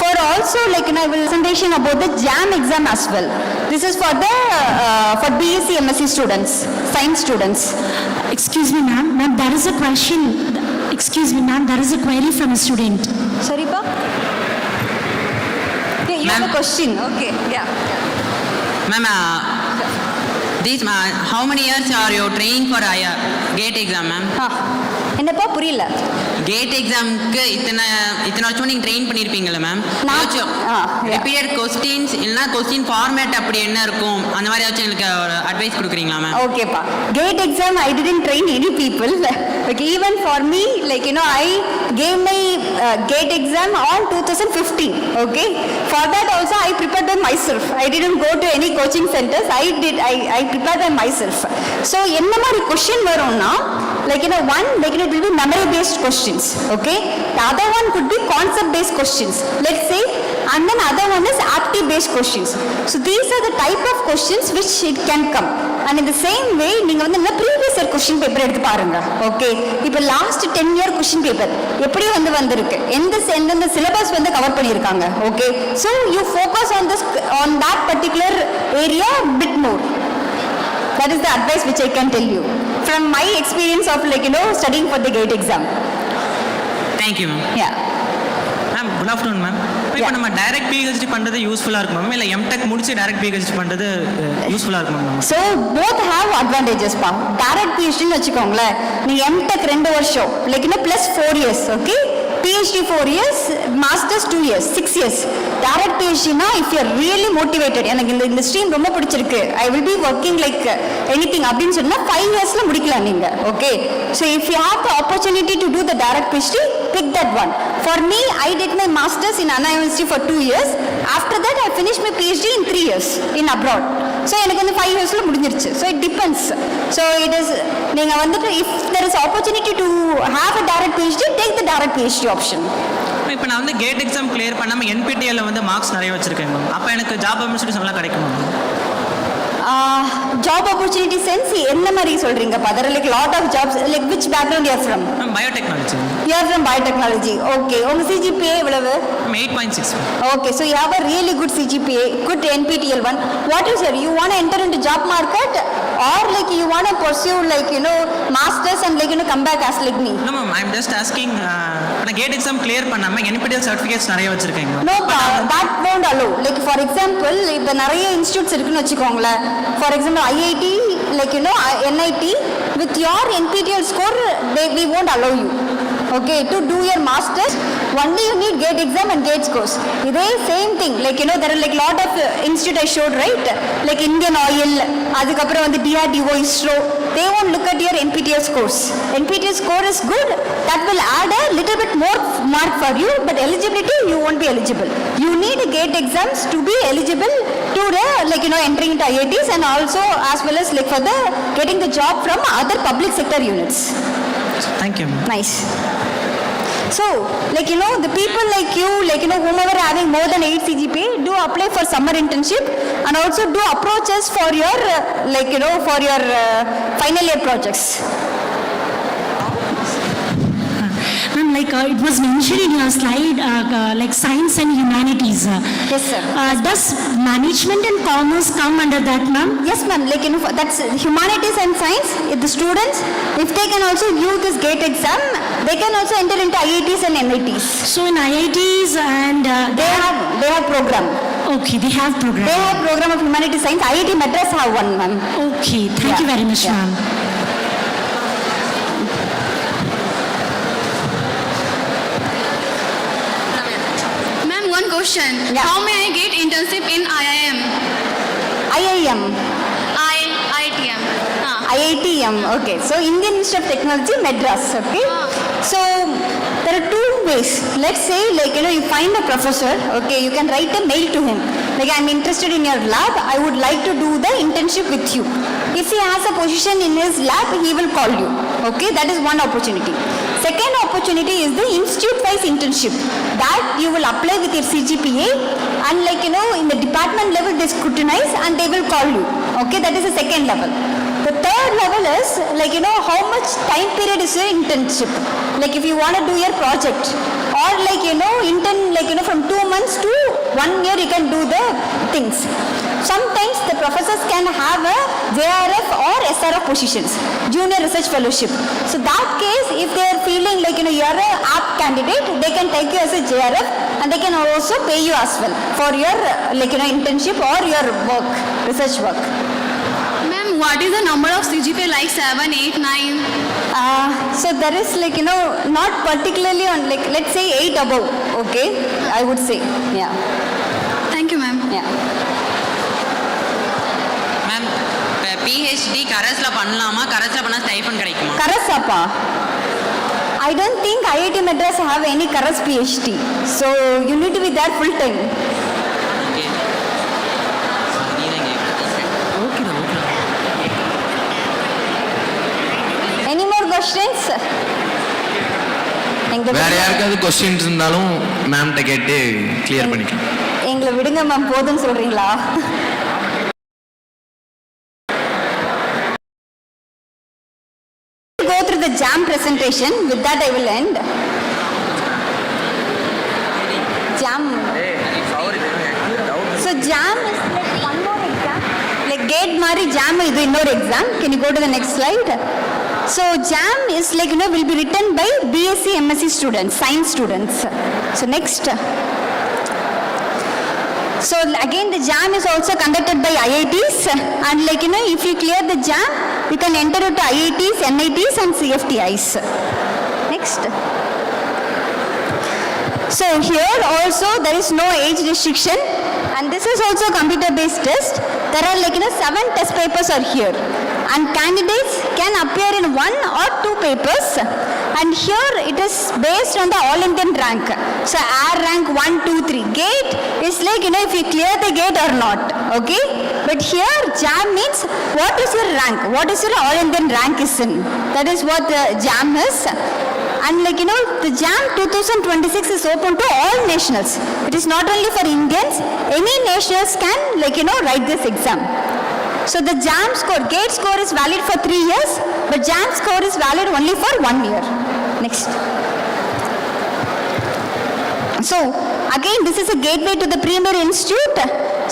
For also like I will presentation about the JAM exam as well. This is for the for BSc MSc students, science students. Excuse me, ma'am. Ma'am, there is a question. Excuse me, ma'am. There is a query from a student. Sorry, pa? Yeah, you have a question. Okay, yeah. Ma'am, how many years are you training for GATE exam, ma'am? என்னப்பா புரியல? GATE examக்கு இத்தனை வருஷம் நீங்க train பண்ணிருப்பீங்கல்ல ma'am? Repeated questions இல்லனா question format அப்படி என்ன இருக்கும் அந்த மாதிரி ஏதாச்சும் எனக்கு அட்வைஸ் கொடுக்குறீங்களா மேம்? ஓகேப்பா. GATE exam I didn't train any people. Like even for me like I gave my GATE exam on 2015. Okay. For that also I prepared by myself. I didn't go to any coaching centers. I prepared by myself. So என்ன மாதிரி question வரும்னா like one like it will be memory based questions, okay, the other one could be concept based questions, let's say, and then other one is aptitude based questions. So these are the type of questions which it can come, and in the same way நீங்க வந்து இந்த previous year question paper எடுத்து பாருங்க, okay, இப்போ last 10 year question paper எப்படி வந்திருக்கு, எந்த syllabus வந்து கவர் பண்ணிருக்காங்க, okay, so you focus on that particular area bit more. That is the advice which I can tell you from my experience of like studying for the GATE exam. Thank you, ma'am. Yeah. Ma'am, good afternoon, ma'am. இப்போ நம்ம direct PhD பண்றது யூஸ்ஃபுல்லா இருக்குமா ma'am இல்ல MTech முடிச்சு direct PhD பண்றது யூஸ்ஃபுல்லா இருக்குமா ma'am? So both have advantages pa. Direct PhD னு வெச்சுக்கோங்களே, நீ MTech 2 வருஷம் like plus 4 years, okay, PhD 4 years, masters 2 years, 6 years. Direct PhD na if you are really motivated, எனக்கு இந்த stream ரொம்ப பிடிச்சிருக்கு, I will be working like anything அப்படினு சொன்னா 5 yearsல முடிக்கலாம் நீங்க, okay. So if you have the opportunity to do the direct PhD, pick that one. For me, I did my masters in Anna University for 2 years. After that I finished my PhD in 3 years in abroad. So எனக்கு வந்து 5 yearsல முடிஞ்சிருச்சு. So it depends. So it is நீங்க வந்துட்டு if there is opportunity to have a direct PhD, take the direct PhD option. இப்போ நான் வந்து GATE exam clear பண்ணாம NPTEL ல வந்து மார்க்ஸ் நிறைய வச்சிருக்கேன் மேம். அப்ப எனக்கு ஜாப் ஆப்பர்சூனிட்டிஸ் எல்லாம் கிடைக்குமா மேம்? Job opportunity sense என்ன மாதிரி சொல்றீங்க pa? There are like lot of jobs, like which background you are from? Biotechnology. You are from biotechnology. Okay. உங்க CGPA எவ்வளவு? 8.6. Okay, so you have a really good CGPA, good NPTEL one. What is it? You want to enter into job market or like you want to pursue like masters and like come back as like me? No ma'am, I'm just asking நான் GATE exam clear பண்ணாம NPTEL certificates நிறைய வச்சிருக்கேன் ma'am. No, that won't allow. Like for example, இப்ப நிறைய institutes இருக்குன்னு வெச்சுக்கோங்களே. For example, IIT, like NIT, with your NPTEL score, we won't allow you. Okay, to do your masters, only you need GATE exam and GATE scores. They same thing, like there are like lot of institute I showed, right? Like Indian Oil, adukapra the DRDO, ISRO. They won't look at your NPTEL scores. NPTEL score is good, that will add a little bit more mark for you, but eligibility you won't be eligible. You need GATE exams to be eligible to entering into IITs and also as well as like for the getting the job from other public sector units. Thank you, ma'am. Nice. So, the people like you, whomever having more than 8 CGPA, do apply for summer internship and also do approach us for your, for your final year projects. Ma'am, it was mentioned in your slide, like science and humanities. Yes, sir. Does management and commerce come under that, ma'am? Yes, ma'am. That's humanities and science. If the students, if they can also give this GATE exam, they can also enter into IITs and NITs. So in IITs and they have program. Okay, they have program. They have program of humanities science. IIT Madras have one, ma'am. Okay, thank you very much, ma'am. Ma'am, one question. Yeah. How may I get internship in IIM? IIM. IITM. IITM, okay. So Indian Institute of Technology, Madras, okay. So there are two ways. Let's say you find a professor, okay, you can write a mail to him. I'm interested in your lab, I would like to do the internship with you. If he has a position in his lab, he will call you, okay. That is one opportunity. Second opportunity is the institute-wise internship. That you will apply with your CGPA and in the department level they scrutinize and they will call you, okay. That is the second level. The third level is how much time period is your internship. If you want to do your project or intern from 2 months to 1 year you can do the things. Sometimes the professors can have a JRF or SRF positions, Junior Research Fellowship. So that case, if they are feeling you are an apt candidate, they can take you as a JRF and they can also pay you as well for your internship or your work, research work. Ma'am, what is the number of CGPA like 7, 8, 9? So there is not particularly on let's say 8 above, okay, I would say, yeah. Thank you, ma'am. Yeah. Ma'am PhD கரஸில் பண்ணலாமா? கரஸில் பண்ணால் stipend கிடைக்குமா? Karasapa. I don't think IIT Madras have any Karas PhD. So you need to be there full time. Okay Any more questions? வேற யாருக்காவது questions இருந்தாலும் மேம்கிட்ட கேட்டு கிளியர் பண்ணிக்கலாம். எங்களை விடுங்க மேம், போதும்னு சொல்றீங்களா? Go through the JAM presentation. With that I will end. JAM. So JAM is like one more exam. Like GATE mari JAM is another exam. Can you go to the next slide? So JAM is will be written by BSc MSc students, science students. So next. So again the JAM is also conducted by IITs and if you clear the JAM, you can enter into IITs, NITs and CFTIs. Next. So here also there is no age restriction and this is also computer based test. There are 7 test papers are here and candidates can appear in 1 or 2 papers and here it is based on the all Indian rank. So R rank 1, 2, 3. GATE is if you clear the GATE or not, okay. But here JAM means what is your rank, what is your all Indian rank is in. That is what the JAM is. And the JAM 2026 is open to all nationals. It is not only for Indians, any nationals can write this exam. So the JAM score, GATE score is valid for 3 years, but JAM score is valid only for 1 year. Next. So again this is a gateway to the Premier Institute.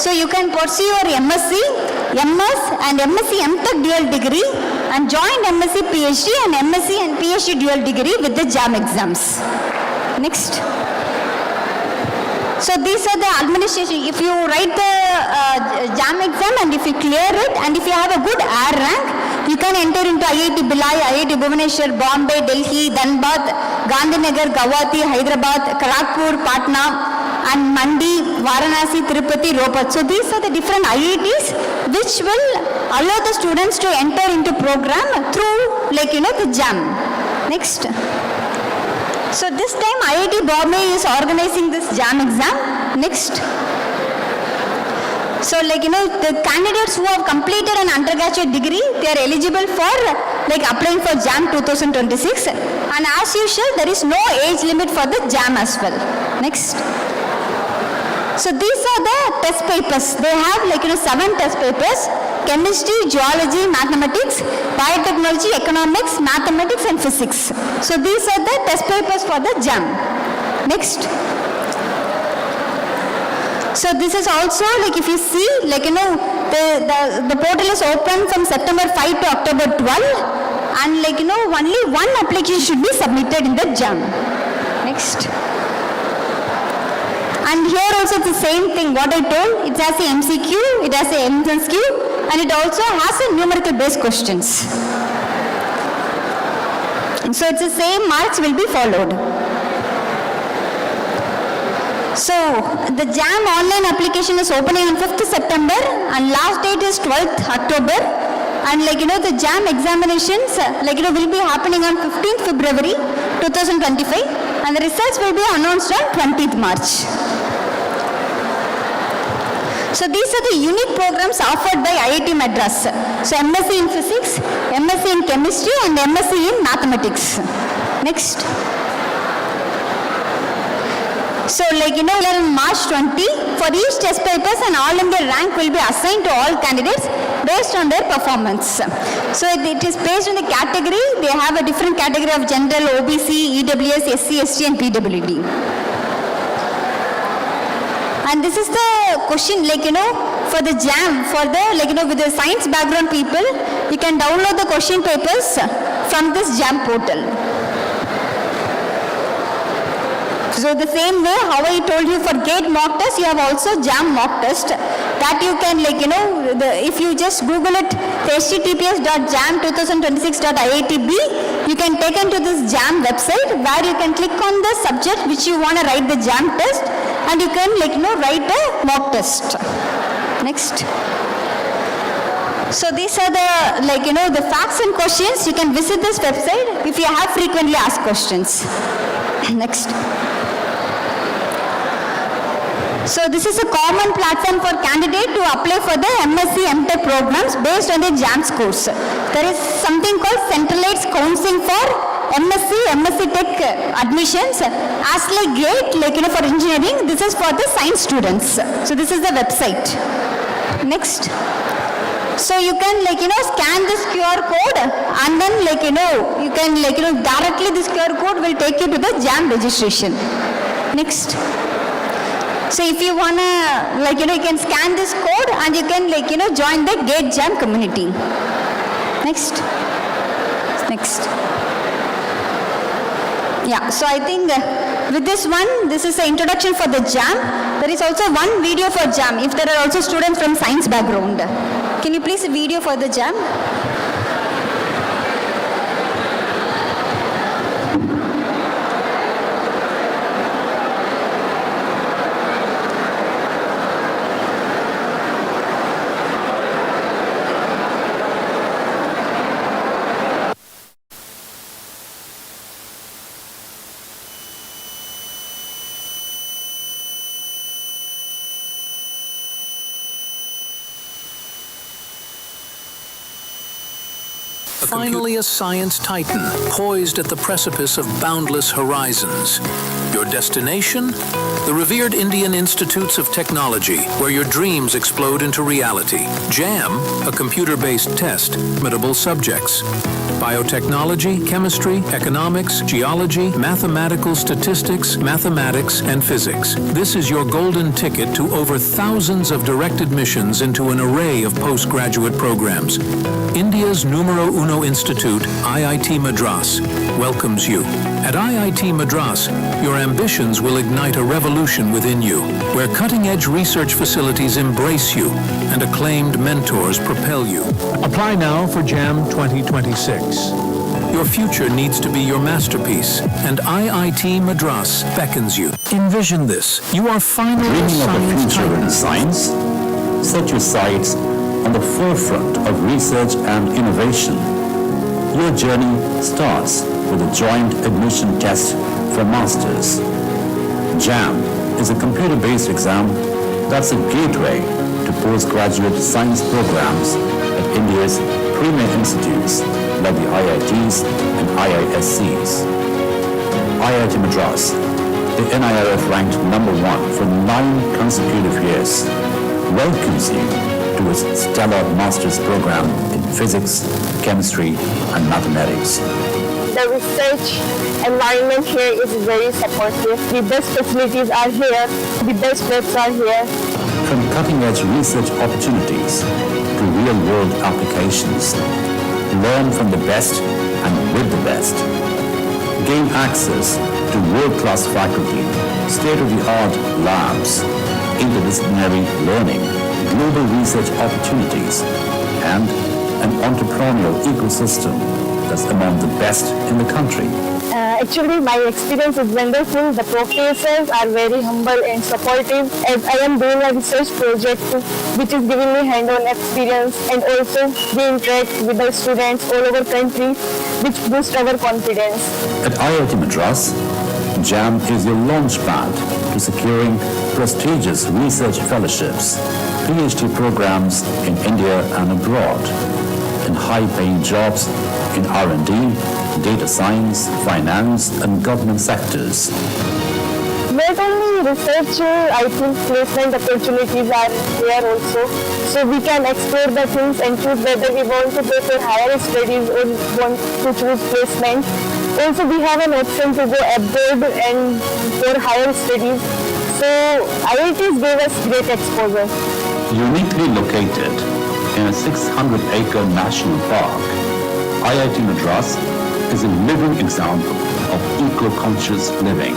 So you can pursue your MSc, MS and MSc MTech dual degree and join MSc PhD and MSc and PhD dual degree with the JAM exams. Next. So these are the administration. If you write the JAM exam and if you clear it and if you have a good R rank, You can enter into IIT Bhilai, IIT Bhubaneswar, Bombay, Delhi, Dhanbad, Gandhinagar, Guwahati, Hyderabad, Kharagpur, Patna, and Mandi, Varanasi, Tirupati, Ropat. So these are the different IITs which will allow the students to enter into program through the JAM. Next. So this time IIT Bombay is organizing this JAM exam. Next. So the candidates who have completed an undergraduate degree, they are eligible for applying for JAM 2026. And as usual, there is no age limit for the JAM as well. Next. So these are the test papers. They have 7 test papers: chemistry, geology, mathematics, biotechnology, economics, mathematics and physics. So these are the test papers for the JAM. Next. So this is also if you see the portal is open from September 5 to October 12 and only one application should be submitted in the JAM. Next. And here also it's the same thing what I told. It has a MCQ, it has a MCQ, and it also has a numerical based questions. So it's the same marks will be followed. So the JAM online application is opening on 5th September and last date is 12th October. And the JAM examinations will be happening on 15th February 2025 and the results will be announced on 20th March. So these are the unique programs offered by IIT Madras. So MSc in Physics, MSc in Chemistry and MSc in Mathematics. Next. So on March 20, for each test papers an all India rank will be assigned to all candidates based on their performance. So it is based on the category. They have a different category of general, OBC, EWS, SC, ST and PWD. And this is the question for the JAM, for the with the science background people, you can download the question papers from this JAM portal. So the same way how I told you for GATE mock test, you have also JAM mock test that you can if you just Google it https://jam2026.iitb, you can take into this JAM website where you can click on the subject which you want to write the JAM test and you can write a mock test. Next. So these are the the facts and questions. You can visit this website if you have frequently asked questions. Next. So this is a common platform for candidate to apply for the MSc MTech programs based on the JAM scores. There is something called centralized counseling for MSc Tech admissions. As GATE, for engineering, this is for the science students. So this is the website. Next. So you can scan this QR code and then you can directly this QR code will take you to the JAM registration. Next. So if you wanna you can scan this code and you can join the GATE JAM community. Next. Next. Yeah, so I think with this one, this is the introduction for the JAM. There is also one video for JAM if there are also students from science background. Can you please video for the JAM? Finally, a science titan, poised at the precipice of boundless horizons. Your destination? The revered Indian Institutes of Technology, where your dreams explode into reality. JAM, a computer-based test, limitable subjects. Biotechnology, chemistry, economics, geology, mathematical statistics, mathematics, and physics. This is your golden ticket to over thousands of direct admissions into an array of postgraduate programs. India's numero uno Bruno Institute, IIT Madras, welcomes you. At IIT Madras, your ambitions will ignite a revolution within you, where cutting-edge research facilities embrace you and acclaimed mentors propel you. Apply now for JAM 2026. Your future needs to be your masterpiece, and IIT Madras beckons you. Envision this. You are finally Dreaming of a science future in titan. science? Set your sights on the forefront of research and innovation. Your journey starts with a joint admission test for masters. JAM is a computer-based exam that's a gateway to postgraduate science programs at India's premier institutes like the IITs and IISCs. IIT Madras, the NIRF ranked number 1 for 9 consecutive years, welcomes you to its stellar master's program in physics, chemistry, and mathematics. The research environment here is very supportive. The best facilities are here. The best labs are here. From cutting-edge research opportunities to real-world applications, learn from the best and with the best. Gain access to world-class faculty, state-of-the-art labs, interdisciplinary learning, global research opportunities, and an entrepreneurial ecosystem that's among the best in the country. Actually, my experience is wonderful. The professors are very humble and supportive, as I am doing a research project which is giving me hand-on experience, and also we interact with the students all over country, which boosts our confidence. At IIT Madras, JAM is your launchpad to securing prestigious research fellowships, PhD programs in India and abroad, and high-paying jobs in R&D, data science, finance, and government sectors. Not only research, I think placement opportunities are here also. So we can explore the things and choose whether we want to go for higher studies or want to choose placement. Also, we have an option to go abroad and for higher studies. So IITs gave us great exposure. Uniquely located in a 600-acre national park, IIT Madras is a living example of eco-conscious living,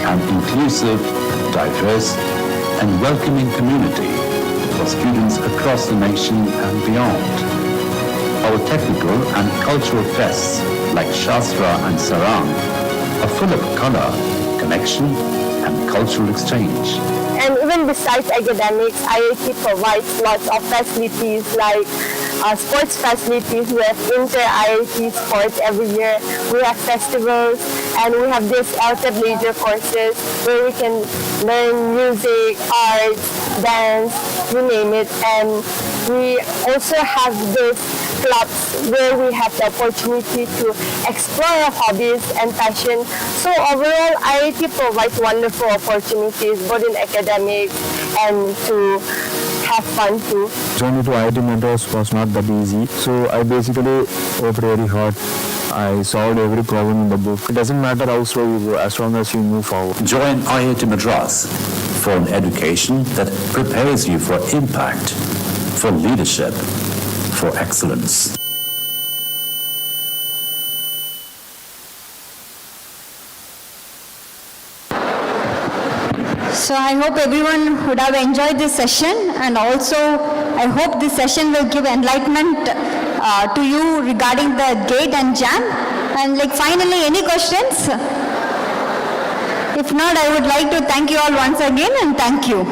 an inclusive, diverse, and welcoming community for students across the nation and beyond. Our technical and cultural fests like Shastra and Sarang are full of color, connection, and cultural exchange. And even besides academics, IIT provides lots of facilities like sports facilities. We have inter-IIT sports every year. We have festivals, and we have this outer leisure courses where we can learn music, art, dance, you name it. And we also have this clubs where we have the opportunity to explore our hobbies and passion. So overall, IIT provides wonderful opportunities both in academics and to have fun too. Journey to IIT Madras was not that easy, so I basically worked very hard. I solved every problem in the book. It doesn't matter how slow you go, as long as you move forward. Join IIT Madras for an education that prepares you for impact, for leadership, for excellence. So I hope everyone would have enjoyed this session, and also I hope this session will give enlightenment to you regarding the GATE and JAM. And finally, any questions? If not, I would like to thank you all once again, and thank you.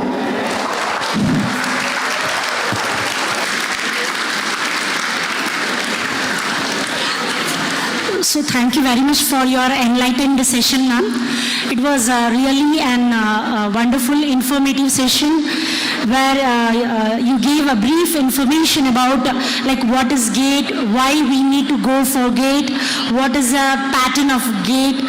So thank you very much for your enlightened session, ma'am. It was really a wonderful, informative session where you gave a brief information about what is GATE, why we need to go for GATE, what is the pattern of GATE,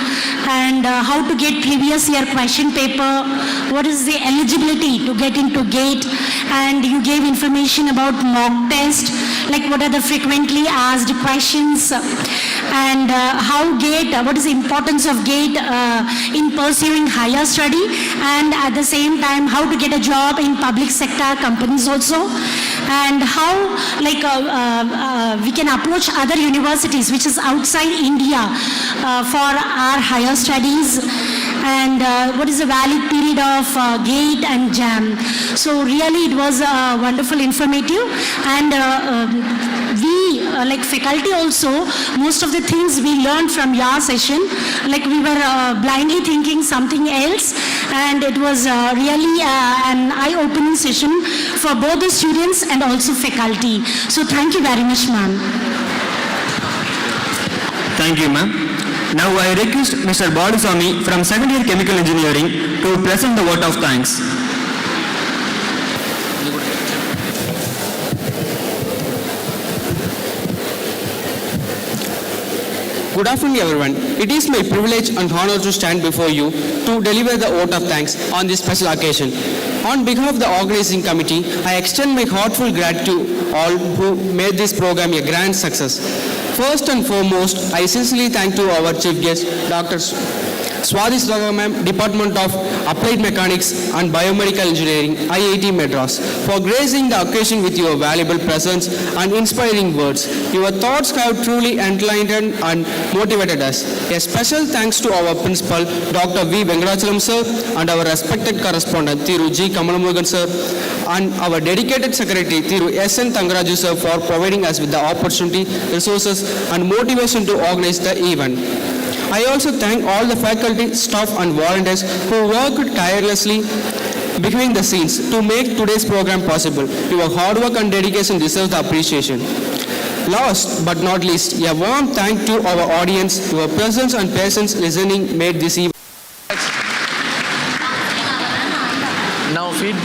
and how to get previous year question paper, what is the eligibility to get into GATE, and you gave information about mock test, like what are the frequently asked questions, and how GATE, what is the importance of GATE in pursuing higher study, and at the same time how to get a job in public sector companies also, and how like we can approach other universities which is outside India for our higher studies, and what is the valid period of GATE and JAM. So really it was wonderful, informative, and we like faculty also, most of the things we learned from your session, like we were blindly thinking something else, and it was really an eye-opening session for both the students and also faculty. So thank you very much, ma'am. Thank you, ma'am. Now I request Mr. Balusamy from second year chemical engineering to present the vote of thanks. Good afternoon, everyone. It is my privilege and honor to stand before you to deliver the vote of thanks on this special occasion. On behalf of the organizing committee, I extend my heartfelt gratitude to all who made this program a grand success. First and foremost, I sincerely thank to our chief guest, Dr. Swadhi Sudhakar ma'am, Department of Applied Mechanics and Biomedical Engineering, IIT Madras, for gracing the occasion with your valuable presence and inspiring words. Your thoughts have truly enlightened and motivated us. A special thanks to our principal, Dr. V. Venkatachalam sir, and our respected correspondent, Thiru G. Kamalamurugan sir, and our dedicated secretary, Thiru S. N. Thangaraju sir, for providing us with the opportunity, resources, and motivation to organize the event. I also thank all the faculty, staff and volunteers who worked tirelessly behind the scenes to make today's program possible. Your hard work and dedication deserve the appreciation. Last but not least, a warm thank to our audience. Your presence and patience listening made this event. Now feed.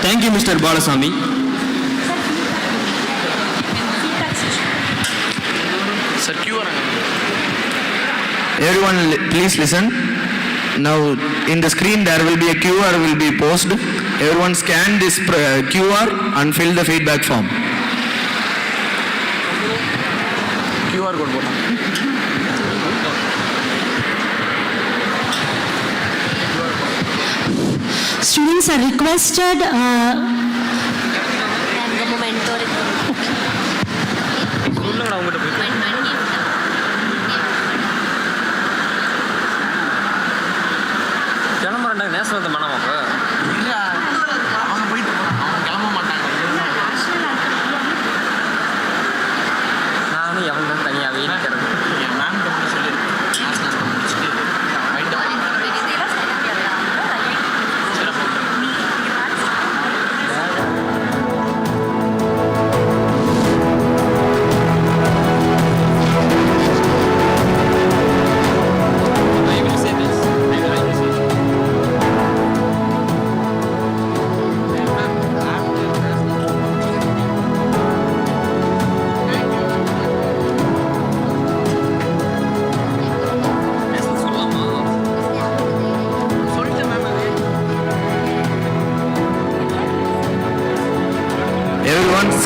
Thank you, Mr. Balusamy. Sir, QR. Everyone, please listen. Now, in the screen there will be a QR will be posted. Everyone scan this QR and fill the feedback form. QR code. Students are requested நேசனத்தை மனமாப்ப இல்லை அவங்க போயிட்டு அவங்க கிளம்ப மாட்டாங்க நானும் எவங்க தனியாகவே நிற்கிறது என் ma'am company சொல்லியிருக்கேன் முடிச்சுட்டு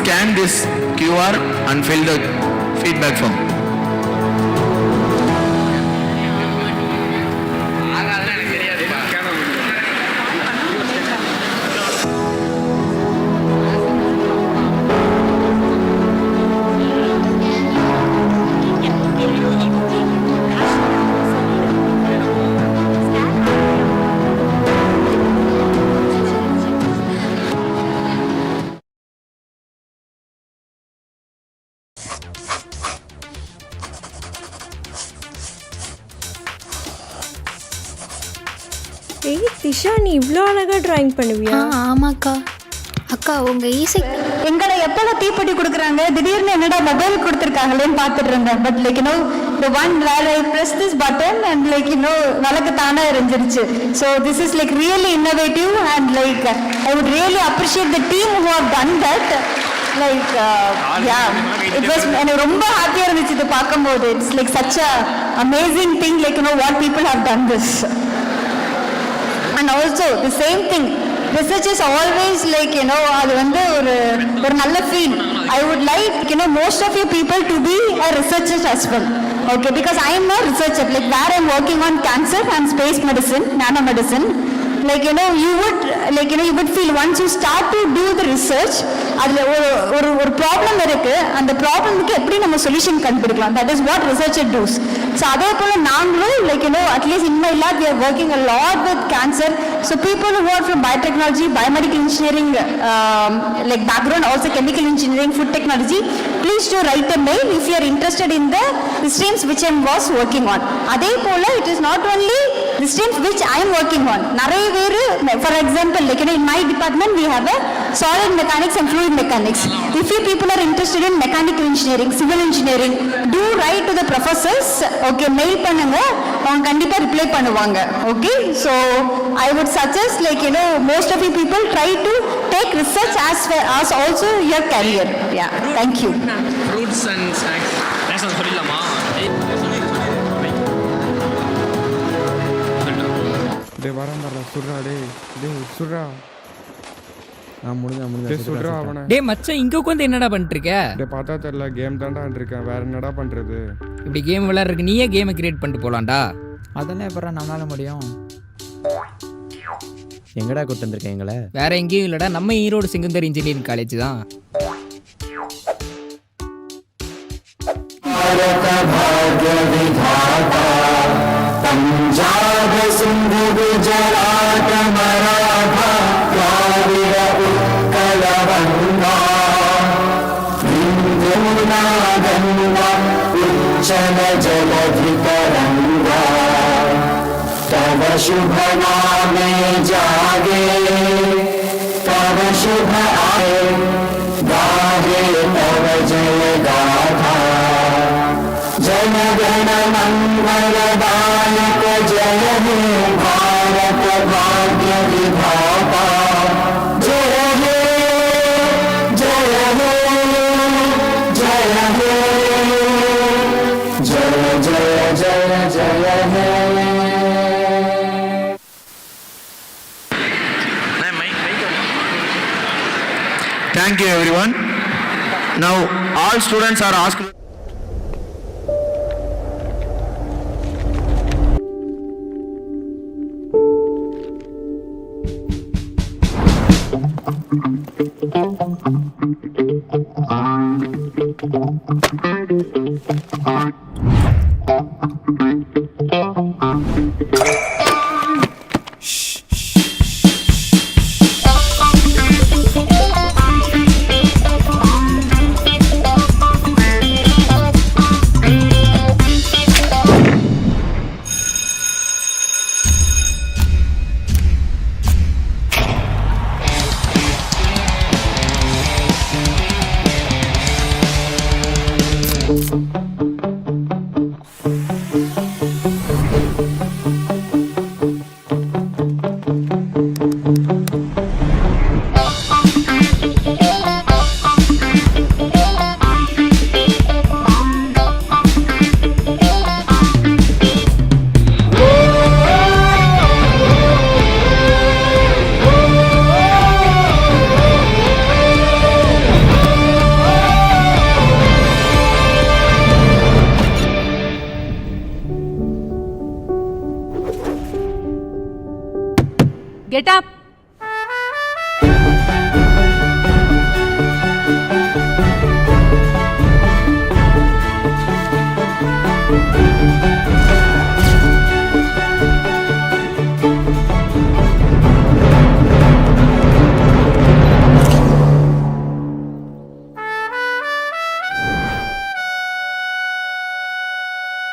Scan this QR and fill the feedback form. ஏய் திஷா, நீ இவ்வளோ அழகாக ட்ராயிங் பண்ணுவியா? ஆமாக்கா. அக்கா உங்கள் ஈஸி எங்களை எப்போ தீப்பெட்டி கொடுக்குறாங்க, திடீர்னு என்னடா மொபைல் கொடுத்துருக்காங்களேன்னு பார்த்துட்டு இருந்தேன். But like the one where I press this button and விளக்கு தானே எரிஞ்சிருச்சு. So this is like really innovative and like I would really appreciate the team who have done that. Like yeah, it was எனக்கு ரொம்ப ஹாப்பியாக இருந்துச்சு இது பார்க்கும்போது. It's like such a amazing thing, like what people have done this. And also the same thing, research is always like, அது வந்து ஒரு நல்ல field. I would like, most of you people to be a researchers as well. Okay, because I am a researcher, like where I am working on cancer and space medicine, nanomedicine. Like, you would feel once you start to do the research, அதில் ஒரு problem இருக்கு, அந்த ப்ராப்ளமுக்கு எப்படி நம்ம solution கண்டுபிடிக்கலாம், that is what researcher does. So அதே போல நாங்களும் at least in my lab we are working a lot with cancer. So people who are from biotechnology, biomedical engineering like background, also chemical engineering, food technology, please do write a mail if you are interested in the streams which I was working on. அதே போல it is not only the streams which I am working on. நிறைய பேர், for example, in my department we have a solid mechanics and fluid mechanics. If you people are interested in mechanical engineering, civil engineering, do write to the professors. Okay, mail பண்ணுங்க, அவங்க கண்டிப்பா reply பண்ணுவாங்க. Okay, so I would suggest most of you people try to take research as also your career. Yeah, thank you. Fruits and snacks. That's சொல்லிடலாமா? டேய் வரேன்டா, சுடுறா டேய் சுடுறா. நான் முடிஞ்ச சுடுறா அவனை. டேய் மச்சான், இங்க உட்கார்ந்து என்னடா பண்ணிட்டு இருக்க? டேய் பார்த்தா தெரியல, கேம் தான்டா இருக்கேன், வேற என்னடா பண்றது? இப்படி கேம் விளையாடுறதுக்கு நீயே கேமை கிரியேட் பண்ணிட்டு போலாம்டா. அதெல்லாம் எப்பறம் நம்மளால முடியும்? எங்கடா கூட்டு வந்திருக்கேன் எங்களை? வேற எங்கேயும் இல்லடா, நம்ம ஈரோடு செங்குந்தர் இன்ஜினியரிங் காலேஜ் தான். पंजाब सिंध गुजरात मराठा द्राविड़ उत्कल गंगा यमुना गंगा उच्चल जलधि तरंगा तव शुभ नामे जागे तव शुभ आए गाहे तव जय गाथा जन गण मंगलदायक जय हे भारत भाग्य विधाता जय हे जय हे जय हे जय जय जय जय हे. Thank you everyone. Now all students are asked. Get up!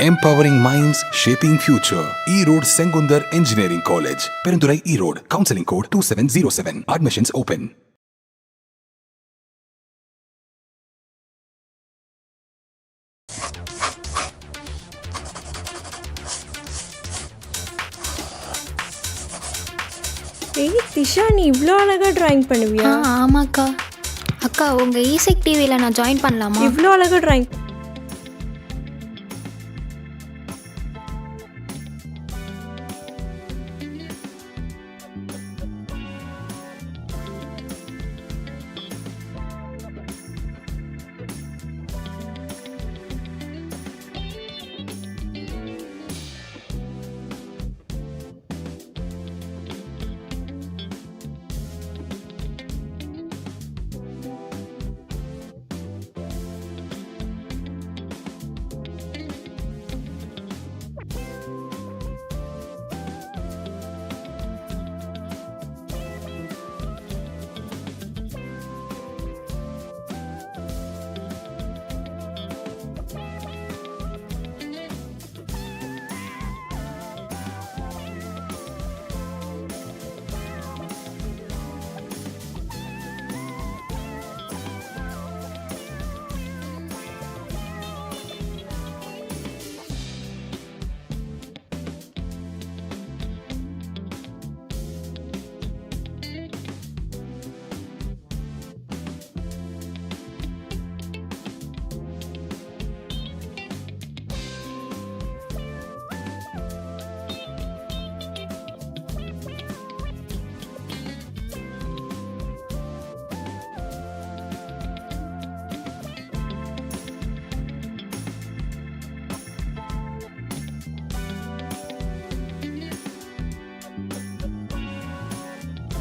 Empowering minds, shaping future. E-Road Sengundar Engineering College, Perendurai E-Road. Counseling code 2707. Admissions open. ஏய் திஷா, நீ இவ்வளோ அழகாக ட்ராயிங் பண்ணுவியா? ஆமாக்கா. அக்கா, உங்கள் இசெக் டிவியில் நான் ஜாயின் பண்ணலாமா? இவ்வளோ அழகாக ட்ராயிங்